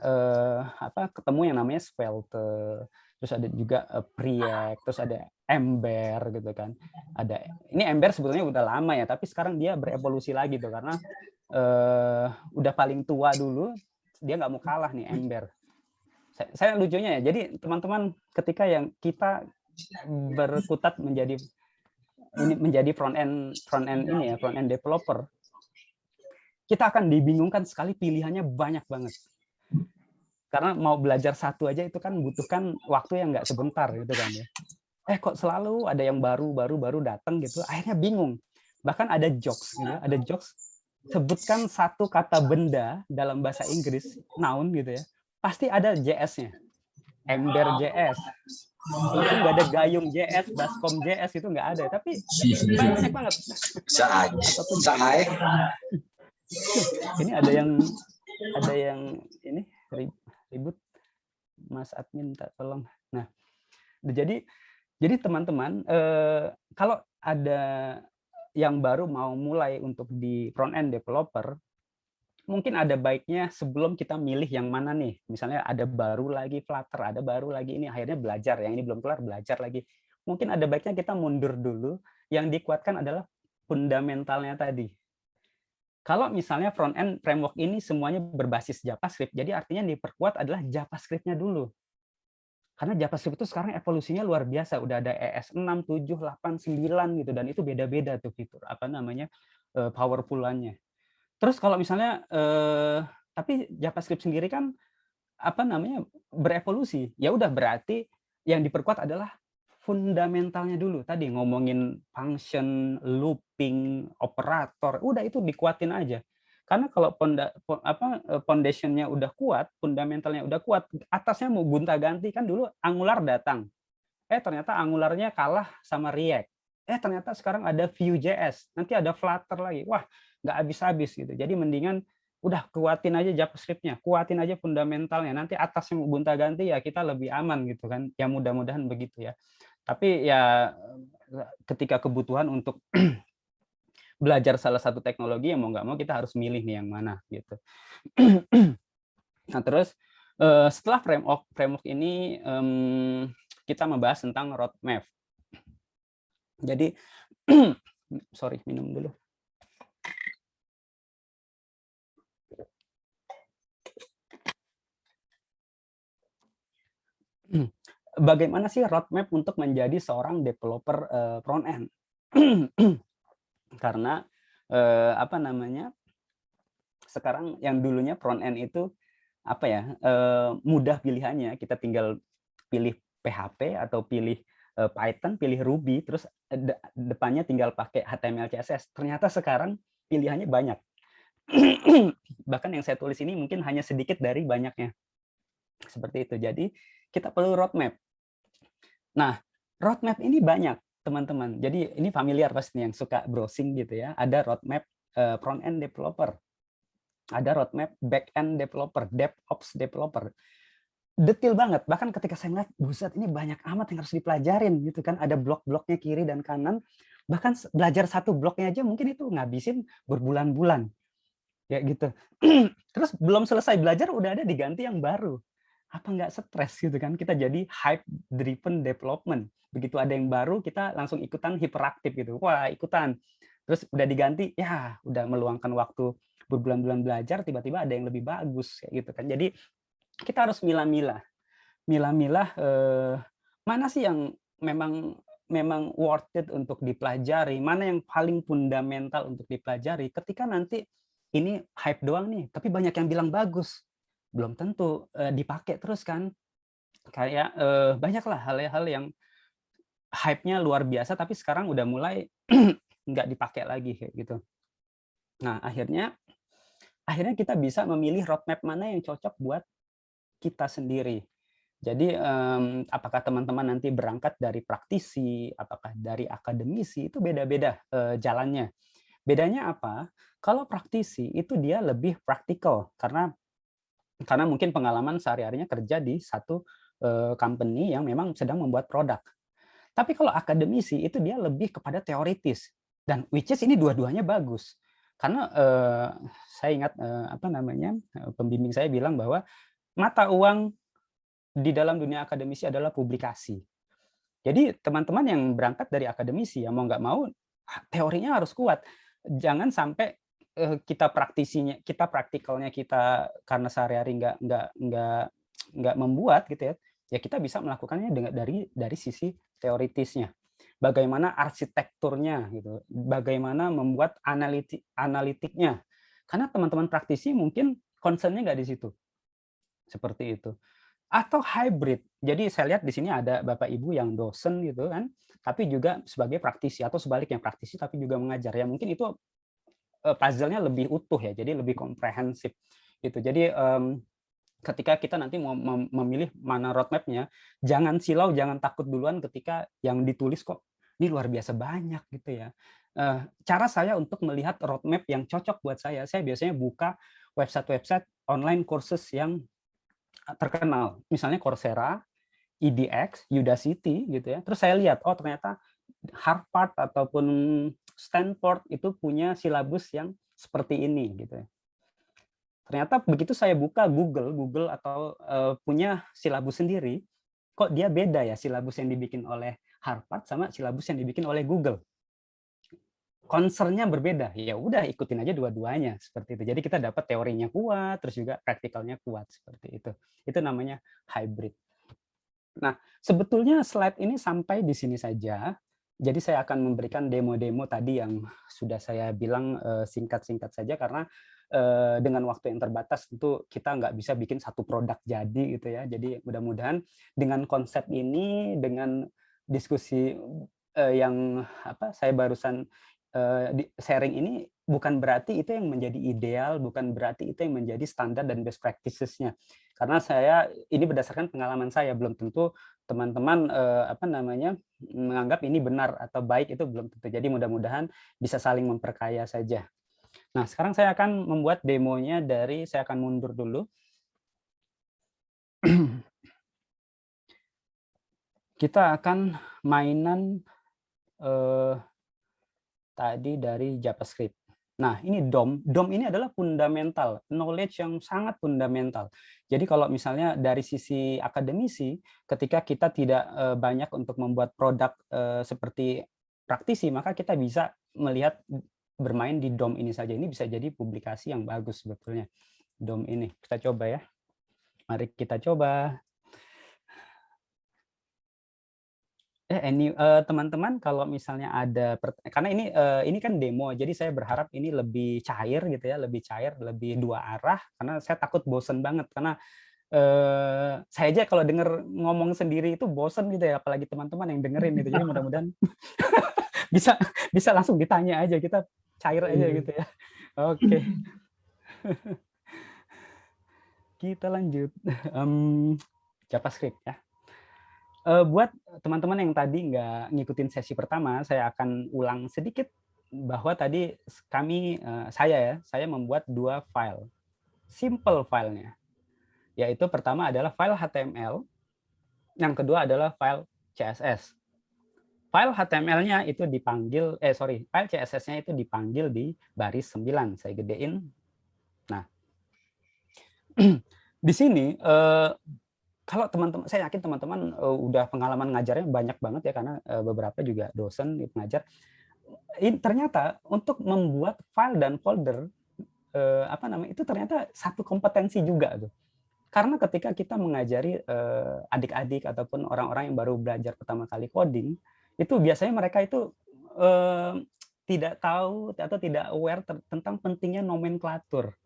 ketemu yang namanya Svelte, terus ada juga Preact, terus ada Ember gitu kan. Ini Ember sebetulnya udah lama ya, tapi sekarang dia berevolusi lagi tuh karena udah paling tua dulu, dia nggak mau kalah nih Ember. Saya lucunya ya, jadi teman-teman ketika yang kita berkutat menjadi front end developer, kita akan dibingungkan sekali, pilihannya banyak banget. Karena mau belajar satu aja itu kan butuhkan waktu yang nggak sebentar gitu kan ya. Kok selalu ada yang baru datang gitu, akhirnya bingung. Bahkan ada jokes gitu, ada jokes, sebutkan satu kata benda dalam bahasa Inggris, noun gitu ya, pasti ada JS-nya. Ember JS. Itu nggak ada Gayung JS, Baskom JS, itu nggak ada. Tapi banyak banget. Ini ada yang ini ribut, Mas admin minta tolong. Nah, jadi teman-teman, kalau ada yang baru mau mulai untuk di front end developer, mungkin ada baiknya sebelum kita milih yang mana nih. Misalnya ada baru lagi Flutter, ada baru lagi ini, akhirnya belajar, yang ini belum kelar belajar lagi. Mungkin ada baiknya kita mundur dulu, yang dikuatkan adalah fundamentalnya tadi. Kalau misalnya front end framework ini semuanya berbasis JavaScript, jadi artinya yang diperkuat adalah JavaScript-nya dulu. Karena JavaScript itu sekarang evolusinya luar biasa, udah ada ES6, 7, 8, 9 gitu, dan itu beda-beda tuh fitur powerful-annya. Terus kalau misalnya tapi JavaScript sendiri kan berevolusi. Ya udah, berarti yang diperkuat adalah fundamentalnya dulu. Tadi ngomongin function, looping, operator, udah itu dikuatin aja. Karena kalau foundation-nya udah kuat, fundamentalnya udah kuat, atasnya mau gonta-ganti, kan dulu Angular datang, ternyata Angularnya kalah sama React. Ternyata sekarang ada Vue.js, nanti ada Flutter lagi. Wah, nggak habis-habis gitu. Jadi mendingan udah kuatin aja JavaScript-nya, kuatin aja fundamentalnya. Nanti atasnya mau gonta-ganti ya kita lebih aman gitu kan. Ya mudah-mudahan begitu ya. Tapi ya ketika kebutuhan untuk belajar salah satu teknologi, ya mau nggak mau kita harus milih nih yang mana gitu. Nah terus setelah framework ini kita membahas tentang roadmap. Jadi sorry, minum dulu. Bagaimana sih roadmap untuk menjadi seorang developer front end? Karena apa namanya, sekarang yang dulunya front end itu apa ya, mudah pilihannya, kita tinggal pilih PHP atau pilih Python, pilih Ruby, terus depannya tinggal pakai HTML, CSS. Ternyata sekarang pilihannya banyak. Bahkan yang saya tulis ini mungkin hanya sedikit dari banyaknya. Seperti itu. Jadi kita perlu roadmap. Nah, roadmap ini banyak, teman-teman. Jadi ini familiar pasti yang suka browsing gitu ya. Ada roadmap front end developer. Ada roadmap back end developer, DevOps developer. Detil banget. Bahkan ketika saya melihat, buset ini banyak amat yang harus dipelajarin gitu kan. Ada blok-bloknya kiri dan kanan. Bahkan belajar satu bloknya aja mungkin itu ngabisin berbulan-bulan. Ya gitu. Terus belum selesai belajar udah ada diganti yang baru. Apa nggak stres gitu kan? Kita jadi hype driven development. Begitu ada yang baru kita langsung ikutan hiperaktif gitu. Wah, ikutan. Terus udah diganti, ya udah meluangkan waktu berbulan-bulan belajar, tiba-tiba ada yang lebih bagus kayak gitu kan. Jadi kita harus milah-milah. Milah-milah mana sih yang memang worth it untuk dipelajari, mana yang paling fundamental untuk dipelajari. Ketika nanti ini hype doang nih, tapi banyak yang bilang bagus, belum tentu dipakai terus kan. Kayak banyaklah hal-hal yang hype-nya luar biasa, tapi sekarang udah mulai nggak dipakai lagi kayak gitu. Nah akhirnya kita bisa memilih roadmap mana yang cocok buat kita sendiri. Jadi apakah teman-teman nanti berangkat dari praktisi, apakah dari akademisi, itu beda-beda jalannya. Bedanya apa? Kalau praktisi itu dia lebih praktikal karena mungkin pengalaman sehari-harinya kerja di satu company yang memang sedang membuat produk. Tapi kalau akademisi itu dia lebih kepada teoritis dan which is ini dua-duanya bagus. Karena saya ingat apa namanya, pembimbing saya bilang bahwa mata uang di dalam dunia akademisi adalah publikasi. Jadi teman-teman yang berangkat dari akademisi ya mau nggak mau teorinya harus kuat. Jangan sampai kita praktikalnya kita karena sehari-hari nggak membuat gitu ya. Ya kita bisa melakukannya dari sisi teoritisnya. Bagaimana arsitekturnya gitu. Bagaimana membuat analitiknya. Karena teman-teman praktisi mungkin concern-nya nggak di situ. Seperti itu. Atau hybrid. Jadi saya lihat di sini ada Bapak Ibu yang dosen gitu kan, tapi juga sebagai praktisi atau sebaliknya praktisi tapi juga mengajar. Ya mungkin itu puzzle-nya lebih utuh ya, jadi lebih komprehensif gitu. Jadi ketika kita nanti mau memilih mana roadmap-nya, jangan silau, jangan takut duluan ketika yang ditulis kok ini luar biasa banyak gitu ya. Cara saya untuk melihat roadmap yang cocok buat saya biasanya buka website-website online courses yang terkenal, misalnya Coursera, EDX, Udacity gitu ya. Terus saya lihat, oh ternyata Harvard ataupun Stanford itu punya silabus yang seperti ini gitu ya. Ternyata begitu saya buka Google atau punya silabus sendiri, kok dia beda ya silabus yang dibikin oleh Harvard sama silabus yang dibikin oleh Google. Concern-nya berbeda, ya udah ikutin aja dua-duanya seperti itu. Jadi kita dapat teorinya kuat, terus juga praktikalnya kuat seperti itu. Itu namanya hybrid. Nah, sebetulnya slide ini sampai di sini saja. Jadi saya akan memberikan demo-demo tadi yang sudah saya bilang singkat-singkat saja karena dengan waktu yang terbatas tentu kita nggak bisa bikin satu produk jadi gitu ya. Jadi mudah-mudahan dengan konsep ini, dengan diskusi yang saya barusan sharing ini bukan berarti itu yang menjadi ideal, bukan berarti itu yang menjadi standar dan best practices-nya. Karena ini berdasarkan pengalaman saya, belum tentu teman-teman menganggap ini benar atau baik, itu belum tentu. Jadi mudah-mudahan bisa saling memperkaya saja. Nah, sekarang saya akan membuat demonya saya akan mundur dulu. Kita akan mainan tadi dari JavaScript. Nah, ini DOM. DOM ini adalah fundamental, knowledge yang sangat fundamental. Jadi kalau misalnya dari sisi akademisi, ketika kita tidak banyak untuk membuat produk seperti praktisi, maka kita bisa melihat bermain di DOM ini saja. Ini bisa jadi publikasi yang bagus sebetulnya. DOM ini. Kita coba ya. Mari kita coba. Teman-teman kalau misalnya ada, karena ini kan demo, jadi saya berharap ini lebih cair gitu ya, lebih cair, lebih dua arah, karena saya takut bosen banget, karena saya aja kalau denger ngomong sendiri itu bosen gitu ya, apalagi teman-teman yang dengerin gitu, jadi mudah-mudahan bisa bisa langsung ditanya aja, kita cair aja gitu ya. Oke. Kita lanjut. JavaScript ya. Buat teman-teman yang tadi nggak ngikutin sesi pertama, saya akan ulang sedikit bahwa tadi saya membuat 2 file, simple filenya, yaitu pertama adalah file HTML, yang kedua adalah file CSS. File HTML-nya itu file CSS-nya itu dipanggil di baris 9. Saya gedein. Nah, di sini kalau teman-teman, saya yakin teman-teman udah pengalaman ngajarnya banyak banget ya, karena beberapa juga dosen ngajar. Ternyata untuk membuat file dan folder itu ternyata satu kompetensi juga tuh. Karena ketika kita mengajari adik-adik ataupun orang-orang yang baru belajar pertama kali coding, itu biasanya mereka itu tidak tahu atau tidak aware tentang pentingnya nomenklatur.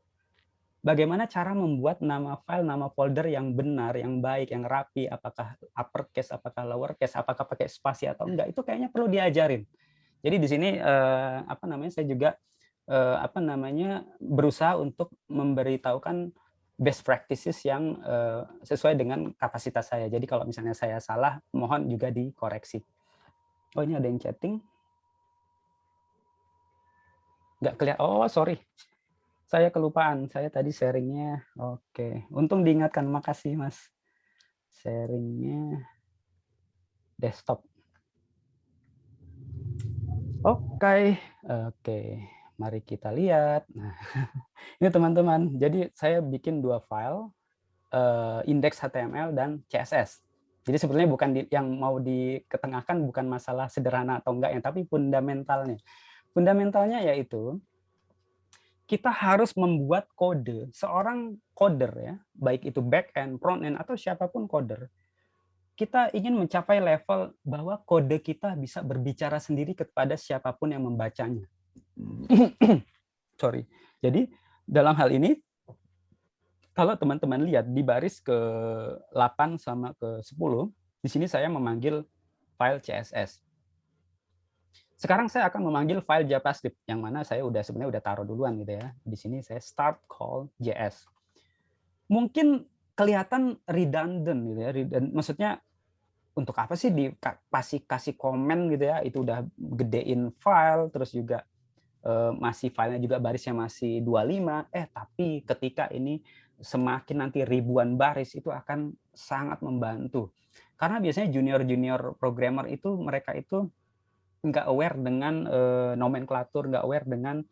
Bagaimana cara membuat nama file, nama folder yang benar, yang baik, yang rapi, apakah uppercase, apakah lowercase, apakah pakai spasi atau enggak, itu kayaknya perlu diajarin. Jadi di sini saya juga berusaha untuk memberitahukan best practices yang sesuai dengan kapasitas saya. Jadi kalau misalnya saya salah, mohon juga dikoreksi. Oh, ini ada yang chatting. Nggak kelihatan. Oh, sorry. Saya kelupaan, saya tadi sharingnya. Oke, untung diingatkan, makasih Mas. Sharingnya desktop. Oke, mari kita lihat. Nah, ini teman-teman, jadi saya bikin 2 file, index HTML dan CSS. Jadi sebetulnya bukan yang mau diketengahkan bukan masalah sederhana atau enggak, tapi fundamentalnya. Fundamentalnya yaitu kita harus membuat kode, seorang coder ya, baik itu back end, front end, atau siapapun coder, kita ingin mencapai level bahwa kode kita bisa berbicara sendiri kepada siapapun yang membacanya. Sorry. Jadi dalam hal ini, kalau teman-teman lihat di baris ke-8 sama ke-10, di sini saya memanggil file CSS. Sekarang saya akan memanggil file JavaScript, yang mana saya sebenarnya udah taruh duluan gitu ya. Di sini saya start call JS. Mungkin kelihatan redundant gitu ya. Maksudnya untuk apa sih kasih komen gitu ya? Itu udah gedein file, terus juga masih filenya juga barisnya masih 25. Tapi ketika ini semakin nanti ribuan baris itu akan sangat membantu. Karena biasanya junior programmer itu mereka itu nggak aware dengan nomenklatur, nggak aware dengan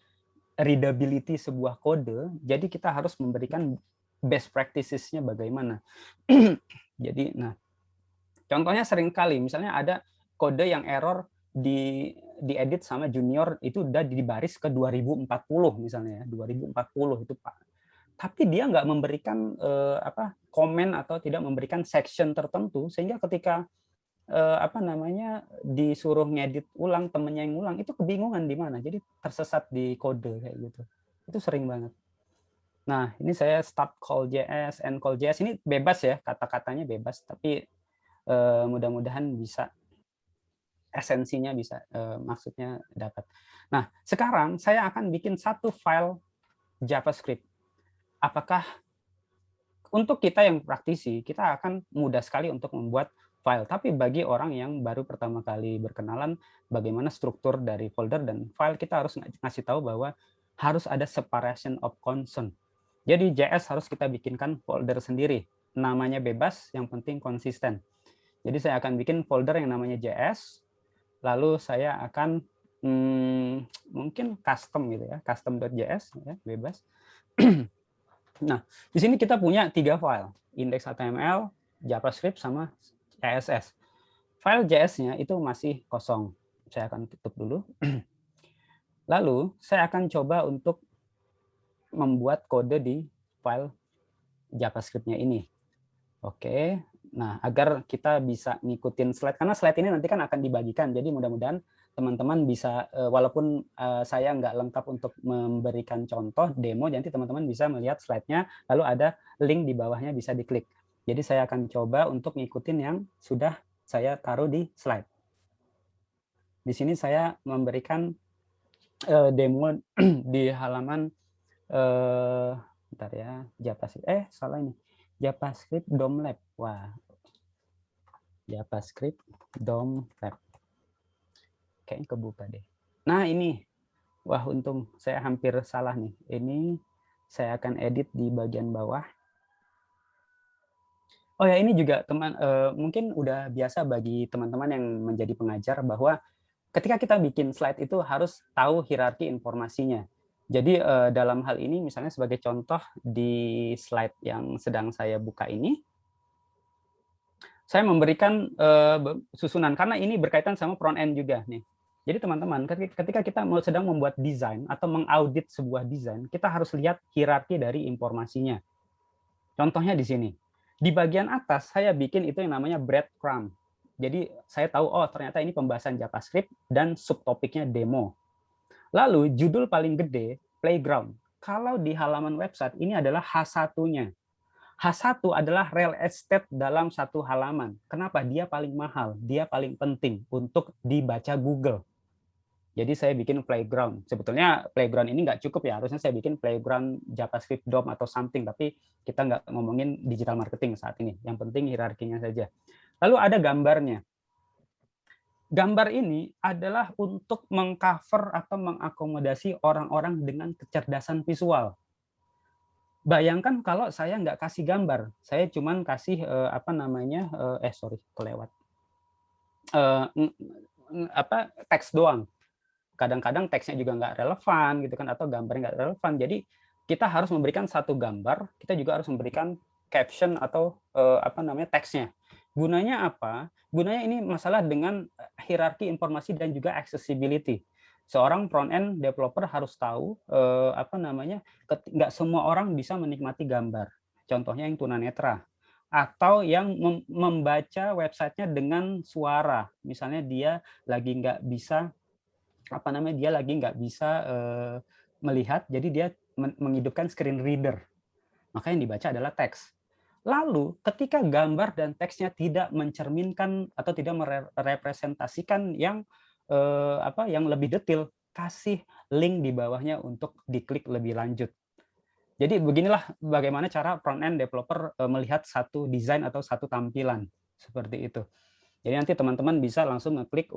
readability sebuah kode. Jadi kita harus memberikan best practices-nya bagaimana. Jadi, contohnya sering kali, misalnya ada kode yang error diedit sama junior itu udah di baris ke 2040 misalnya ya, 2040 itu Pak. Tapi dia nggak memberikan komen atau tidak memberikan section tertentu, sehingga ketika disuruh ngedit ulang, temennya yang ulang, itu kebingungan di mana, jadi tersesat di kode kayak gitu. Itu sering banget. Nah, ini saya start call JS, end call JS, ini bebas ya, kata-katanya bebas, tapi mudah-mudahan bisa esensinya bisa maksudnya dapat. Nah, sekarang saya akan bikin satu file JavaScript. Apakah untuk kita yang praktisi, kita akan mudah sekali untuk membuat file. Tapi bagi orang yang baru pertama kali berkenalan bagaimana struktur dari folder dan file, kita harus ngasih tahu bahwa harus ada separation of concern. Jadi JS harus kita bikinkan folder sendiri. Namanya bebas, yang penting konsisten. Jadi saya akan bikin folder yang namanya JS, lalu saya akan mungkin custom gitu ya, custom.js ya, bebas. Nah, di sini kita punya 3 file, index.html, JavaScript, sama CSS. File JS-nya itu masih kosong. Saya akan tutup dulu. Lalu, saya akan coba untuk membuat kode di file JavaScript-nya ini. Oke, nah agar kita bisa ngikutin slide, karena slide ini nanti kan akan dibagikan, jadi mudah-mudahan teman-teman bisa, walaupun saya nggak lengkap untuk memberikan contoh demo, nanti teman-teman bisa melihat slide-nya, lalu ada link di bawahnya bisa diklik. Jadi saya akan coba untuk ngikutin yang sudah saya taruh di slide. Di sini saya memberikan demo di halaman, bentar ya, JavaScript, salah ini. JavaScript DOM Lab. Wah, JavaScript DOM Lab. Kayaknya kebuka deh. Nah, ini. Wah, untung saya hampir salah nih. Ini saya akan edit di bagian bawah. Oh ya, ini juga teman mungkin udah biasa bagi teman-teman yang menjadi pengajar bahwa ketika kita bikin slide itu harus tahu hierarki informasinya. Jadi dalam hal ini misalnya sebagai contoh di slide yang sedang saya buka ini, saya memberikan susunan karena ini berkaitan sama front end juga nih. Jadi teman-teman, ketika kita sedang membuat desain atau mengaudit sebuah desain, kita harus lihat hierarki dari informasinya. Contohnya di sini. Di bagian atas saya bikin itu yang namanya breadcrumb. Jadi saya tahu, oh ternyata ini pembahasan JavaScript dan subtopiknya demo. Lalu judul paling gede, playground. Kalau di halaman website, ini adalah H1-nya. H1 adalah real estate dalam satu halaman. Kenapa? Dia paling mahal, dia paling penting untuk dibaca Google. Jadi saya bikin playground. Sebetulnya playground ini nggak cukup ya, harusnya saya bikin playground JavaScript DOM atau something, tapi kita nggak ngomongin digital marketing saat ini. Yang penting hierarkinya saja. Lalu ada gambarnya. Gambar ini adalah untuk mengcover atau mengakomodasi orang-orang dengan kecerdasan visual. Bayangkan kalau saya nggak kasih gambar, saya cuman kasih kelewat teks doang. Kadang-kadang teksnya juga nggak relevan gitu kan, atau gambarnya nggak relevan. Jadi kita harus memberikan satu gambar, kita juga harus memberikan caption atau teksnya. Gunanya apa? Gunanya ini masalah dengan hierarki informasi dan juga accessibility. Seorang front end developer harus tahu nggak semua orang bisa menikmati gambar. Contohnya yang tunanetra atau yang membaca websitenya dengan suara. Misalnya dia lagi nggak bisa melihat, jadi dia menghidupkan screen reader. Maka yang dibaca adalah teks. Lalu ketika gambar dan teksnya tidak mencerminkan atau tidak merepresentasikan yang lebih detail, kasih link di bawahnya untuk diklik lebih lanjut. Jadi beginilah bagaimana cara front end developer melihat satu desain atau satu tampilan seperti itu. Jadi nanti teman-teman bisa langsung ngeklik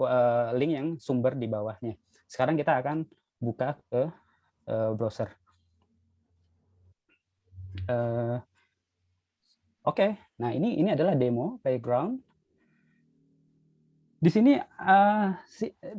link yang sumber di bawahnya. Sekarang kita akan buka ke browser. Oke, nah ini adalah demo playground. Di sini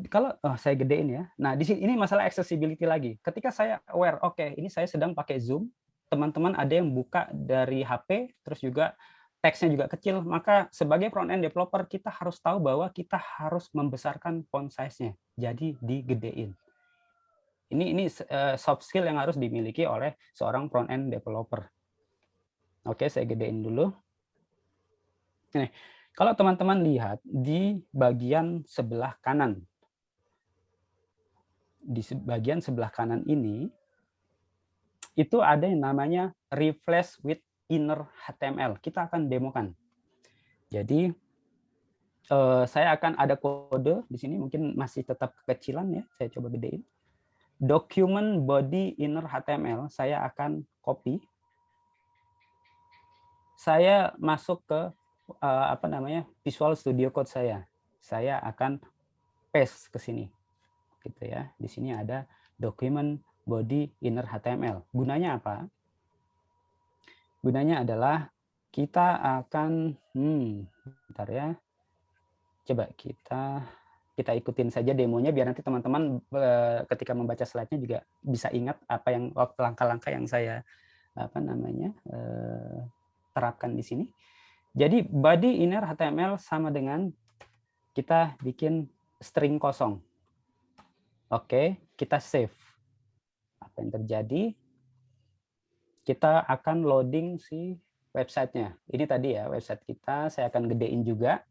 kalau saya gedein ya. Nah, di sini ini masalah accessibility lagi. Ketika saya aware, oke, ini saya sedang pakai Zoom, teman-teman ada yang buka dari HP, terus juga teksnya juga kecil, maka sebagai front end developer kita harus tahu bahwa kita harus membesarkan font size-nya. Jadi digedein. Ini soft skill yang harus dimiliki oleh seorang front end developer. Oke, saya gedein dulu. Nih, kalau teman-teman lihat di bagian sebelah kanan, di bagian sebelah kanan ini, itu ada yang namanya Refresh with Inner HTML. Kita akan demokan. Jadi, Saya akan ada kode di sini, mungkin masih tetap kekecilan ya. Saya coba gedein. Document body inner HTML saya akan copy. Saya masuk ke Visual Studio Code saya. Saya akan paste ke sini, gitu ya. Di sini ada document body inner HTML. Gunanya apa? Gunanya adalah kita akan, bentar ya. Coba kita ikutin saja demonya biar nanti teman-teman ketika membaca slide-nya juga bisa ingat apa yang langkah-langkah yang saya terapkan di sini. Jadi body inner HTML sama dengan kita bikin string kosong. Oke, kita save. Apa yang terjadi? Kita akan loading si websitenya. Ini tadi ya website kita. Saya akan gedein juga.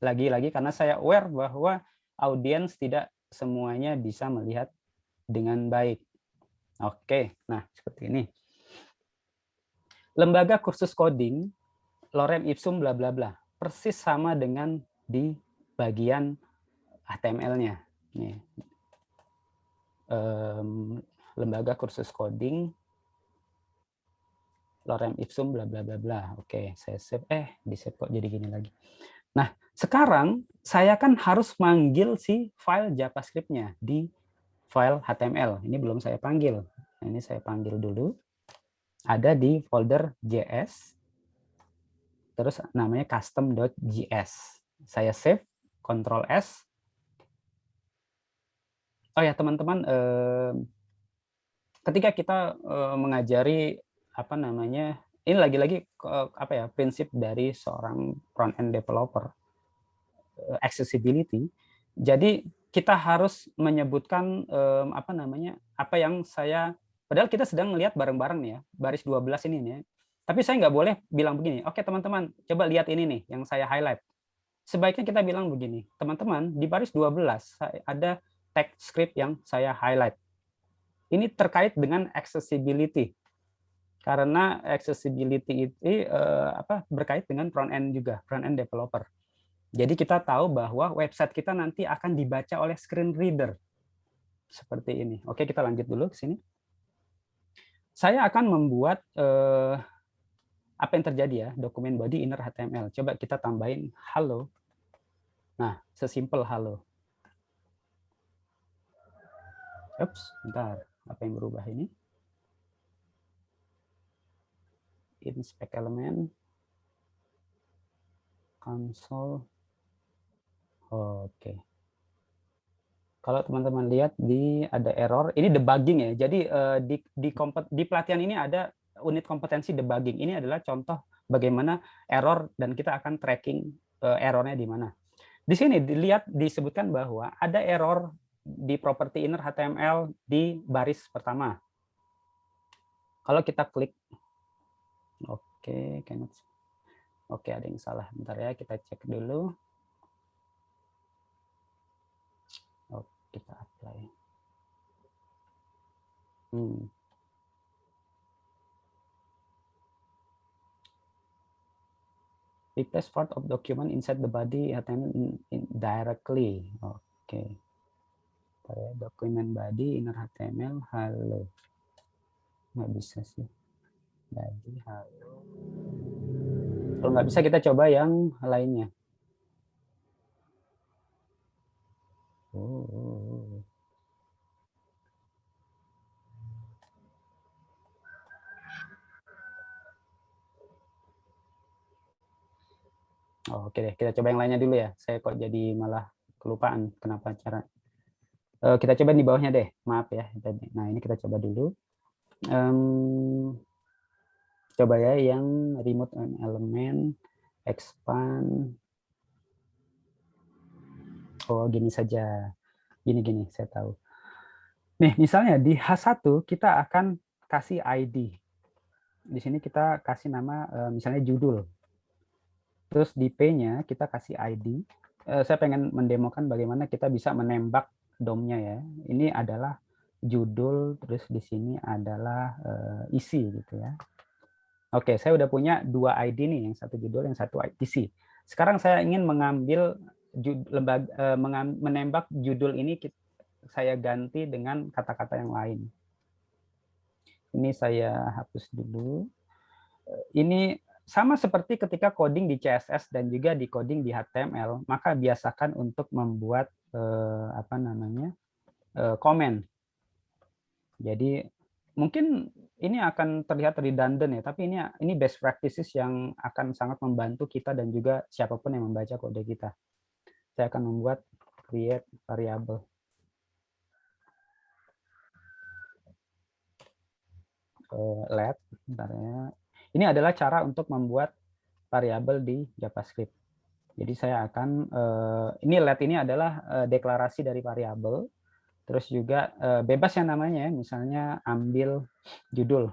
Lagi-lagi karena saya aware bahwa audiens tidak semuanya bisa melihat dengan baik. Oke, nah seperti ini. Lembaga kursus coding, lorem ipsum bla bla bla. Persis sama dengan di bagian HTML-nya. Nih. Lembaga kursus coding, lorem ipsum bla bla bla bla. Oke, saya save. Di save kok jadi gini lagi. Nah, sekarang saya kan harus manggil si file JavaScript-nya di file HTML. Ini belum saya panggil. Nah, ini saya panggil dulu. Ada di folder JS. Terus namanya custom.js. Saya save, Ctrl S. Oh ya, teman-teman, ketika kita mengajari ini lagi-lagi prinsip dari seorang front end developer, accessibility. Jadi kita harus menyebutkan apa yang saya, padahal kita sedang melihat bareng-bareng nih ya, baris 12 ini nih. Tapi saya nggak boleh bilang begini, oke teman-teman, coba lihat ini nih yang saya highlight. Sebaiknya kita bilang begini, teman-teman, di baris 12 ada tag script yang saya highlight. Ini terkait dengan accessibility. Karena accessibility itu berkait dengan front end juga, front end developer. Jadi kita tahu bahwa website kita nanti akan dibaca oleh screen reader. Seperti ini. Oke, kita lanjut dulu ke sini. Saya akan membuat apa yang terjadi ya, dokumen body inner HTML. Coba kita tambahin halo. Nah, sesimpel halo. Ups, bentar. Apa yang berubah ini? Inspect element. Console. Oke. Kalau teman-teman lihat ada error, ini debugging ya. Jadi di pelatihan ini ada unit kompetensi debugging. Ini adalah contoh bagaimana error dan kita akan tracking errornya di mana. Di sini dilihat disebutkan bahwa ada error di property inner HTML di baris pertama. Kalau kita klik, oke, ada yang salah. Bentar ya, kita cek dulu. Kita apply. Replace part of document inside the body HTML directly. Oke. Document body inner HTML halo. Nggak bisa sih. Body halo. Kalau nggak bisa kita coba yang lainnya. Oke deh, kita coba yang lainnya dulu ya. Saya kok jadi malah kelupaan kenapa cara. Kita coba di bawahnya deh, maaf ya. Nah ini kita coba dulu. Coba ya yang remove an element, expand. Oh gini saja, gini saya tahu. Nih misalnya di H1 kita akan kasih ID. Di sini kita kasih nama misalnya judul. Terus di P-nya kita kasih ID. Saya pengen mendemokan bagaimana kita bisa menembak DOM-nya ya. Ini adalah judul, terus di sini adalah isi gitu ya. Oke, saya udah punya 2 ID nih, yang satu judul, yang satu isi. Sekarang saya ingin mengambil menembak judul ini saya ganti dengan kata-kata yang lain. Ini saya hapus dulu. Ini sama seperti ketika coding di CSS dan juga di coding di HTML, maka biasakan untuk membuat komen. Jadi mungkin ini akan terlihat redundant ya, tapi ini best practices yang akan sangat membantu kita dan juga siapapun yang membaca kode kita. Saya akan membuat create variable. Let, bentar ya. Ini adalah cara untuk membuat variabel di JavaScript. Jadi saya akan ini let ini adalah deklarasi dari variabel. Terus juga bebas yang namanya, misalnya ambil judul.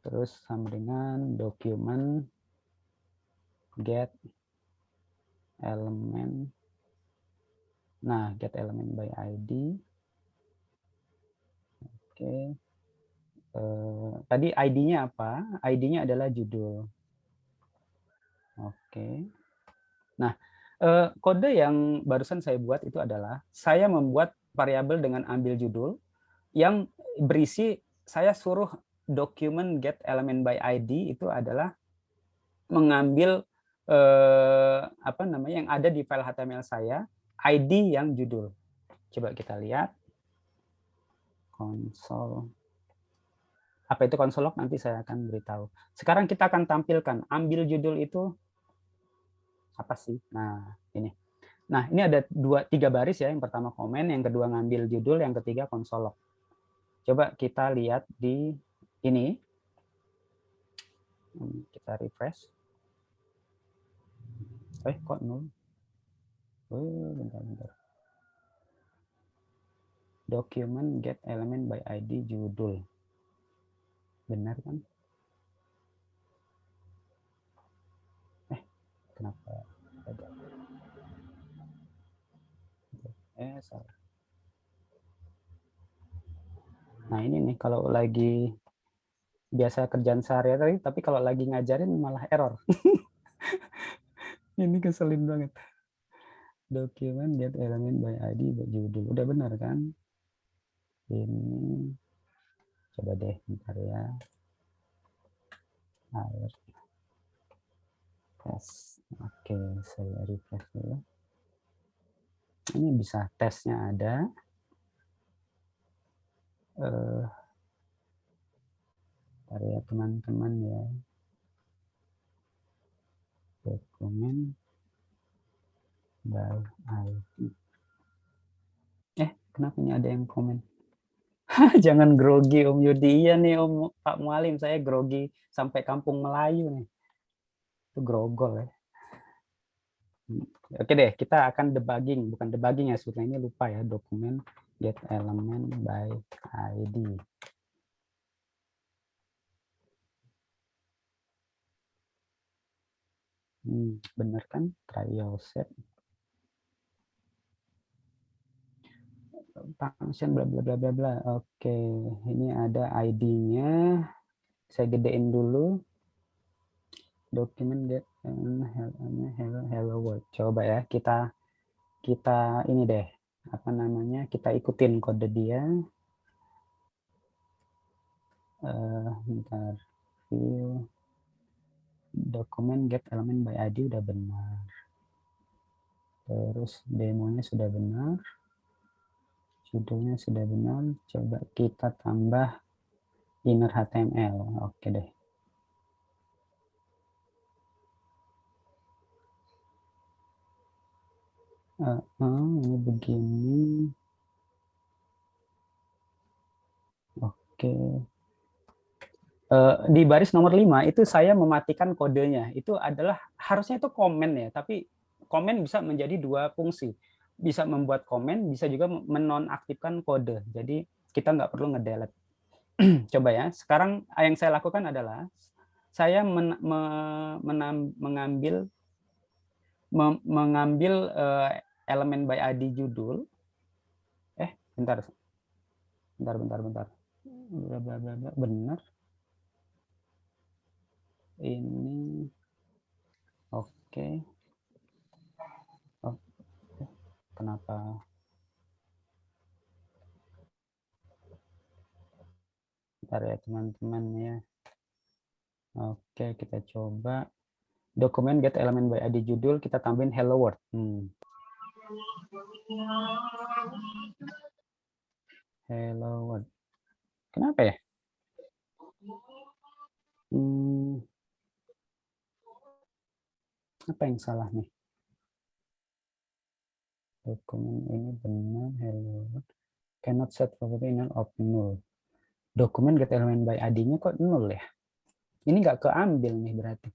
Terus sama dengan document get element. Nah, get element by ID. Oke. Tadi ID-nya apa? ID-nya adalah judul. Oke. Nah, kode yang barusan saya buat itu adalah saya membuat variabel dengan ambil judul yang berisi saya suruh document get element by ID itu adalah mengambil yang ada di file HTML saya, ID yang judul. Coba kita lihat konsol. Apa itu konsol log? Nanti saya akan beritahu. Sekarang kita akan tampilkan ambil judul itu apa sih? Nah, ini. Nah, ini ada 3 baris ya. Yang pertama komen, yang kedua ngambil judul, yang ketiga konsol log. Coba kita lihat di ini. Kita refresh. Kok nol? Bentar. Document get element by ID judul. Benar kan? Kenapa? Salah. Nah ini nih kalau lagi biasa kerjaan sehari-hari, tapi kalau lagi ngajarin malah error. Ini keselin banget. Document get element by ID judul. Udah benar kan? Ini coba deh bentar ya. Alert. Tes. Oke, saya refresh dulu. Ini bisa tesnya ada. Bentar ya teman-teman ya. Dokumen by ID. Kenapa ini ada yang komen? Jangan grogi Om Yudi. Iya nih Om Pak Mualim, saya grogi sampai kampung Melayu nih. Itu grogol ya. Oke deh, kita akan debugging, bukan debugging ya, sebetulnya ini lupa ya, dokumen get element by ID. Bener kan? Trial set. Function bla bla bla bla bla. Oke, ini ada ID-nya. Saya gedein dulu. Dokumen get hello world. Coba ya, kita ini deh, kita ikutin kode dia. Bentar, view dokumen get element by ID udah benar. Terus demonya sudah benar, judulnya sudah benar. Coba kita tambah inner HTML. Oke deh. Ini begini. Oke. Di baris nomor 5 itu saya mematikan kodenya. Itu adalah harusnya itu komen ya, tapi komen bisa menjadi 2 fungsi. Bisa membuat komen, bisa juga menonaktifkan kode. Jadi kita nggak perlu ngedelete. Coba ya. Sekarang yang saya lakukan adalah saya mengambil elemen by ID judul. Bentar. Benar. Ini oke. kenapa. Bentar ya teman-teman ya. Oke, kita coba. Dokumen get element by ID judul, kita tambahin hello world. Hello world. Kenapa ya? Apa yang salah nih? Dokumen ini benar hello world. Cannot set property null of null. Dokumen get element by ID-nya kok null ya? Ini nggak keambil nih berarti.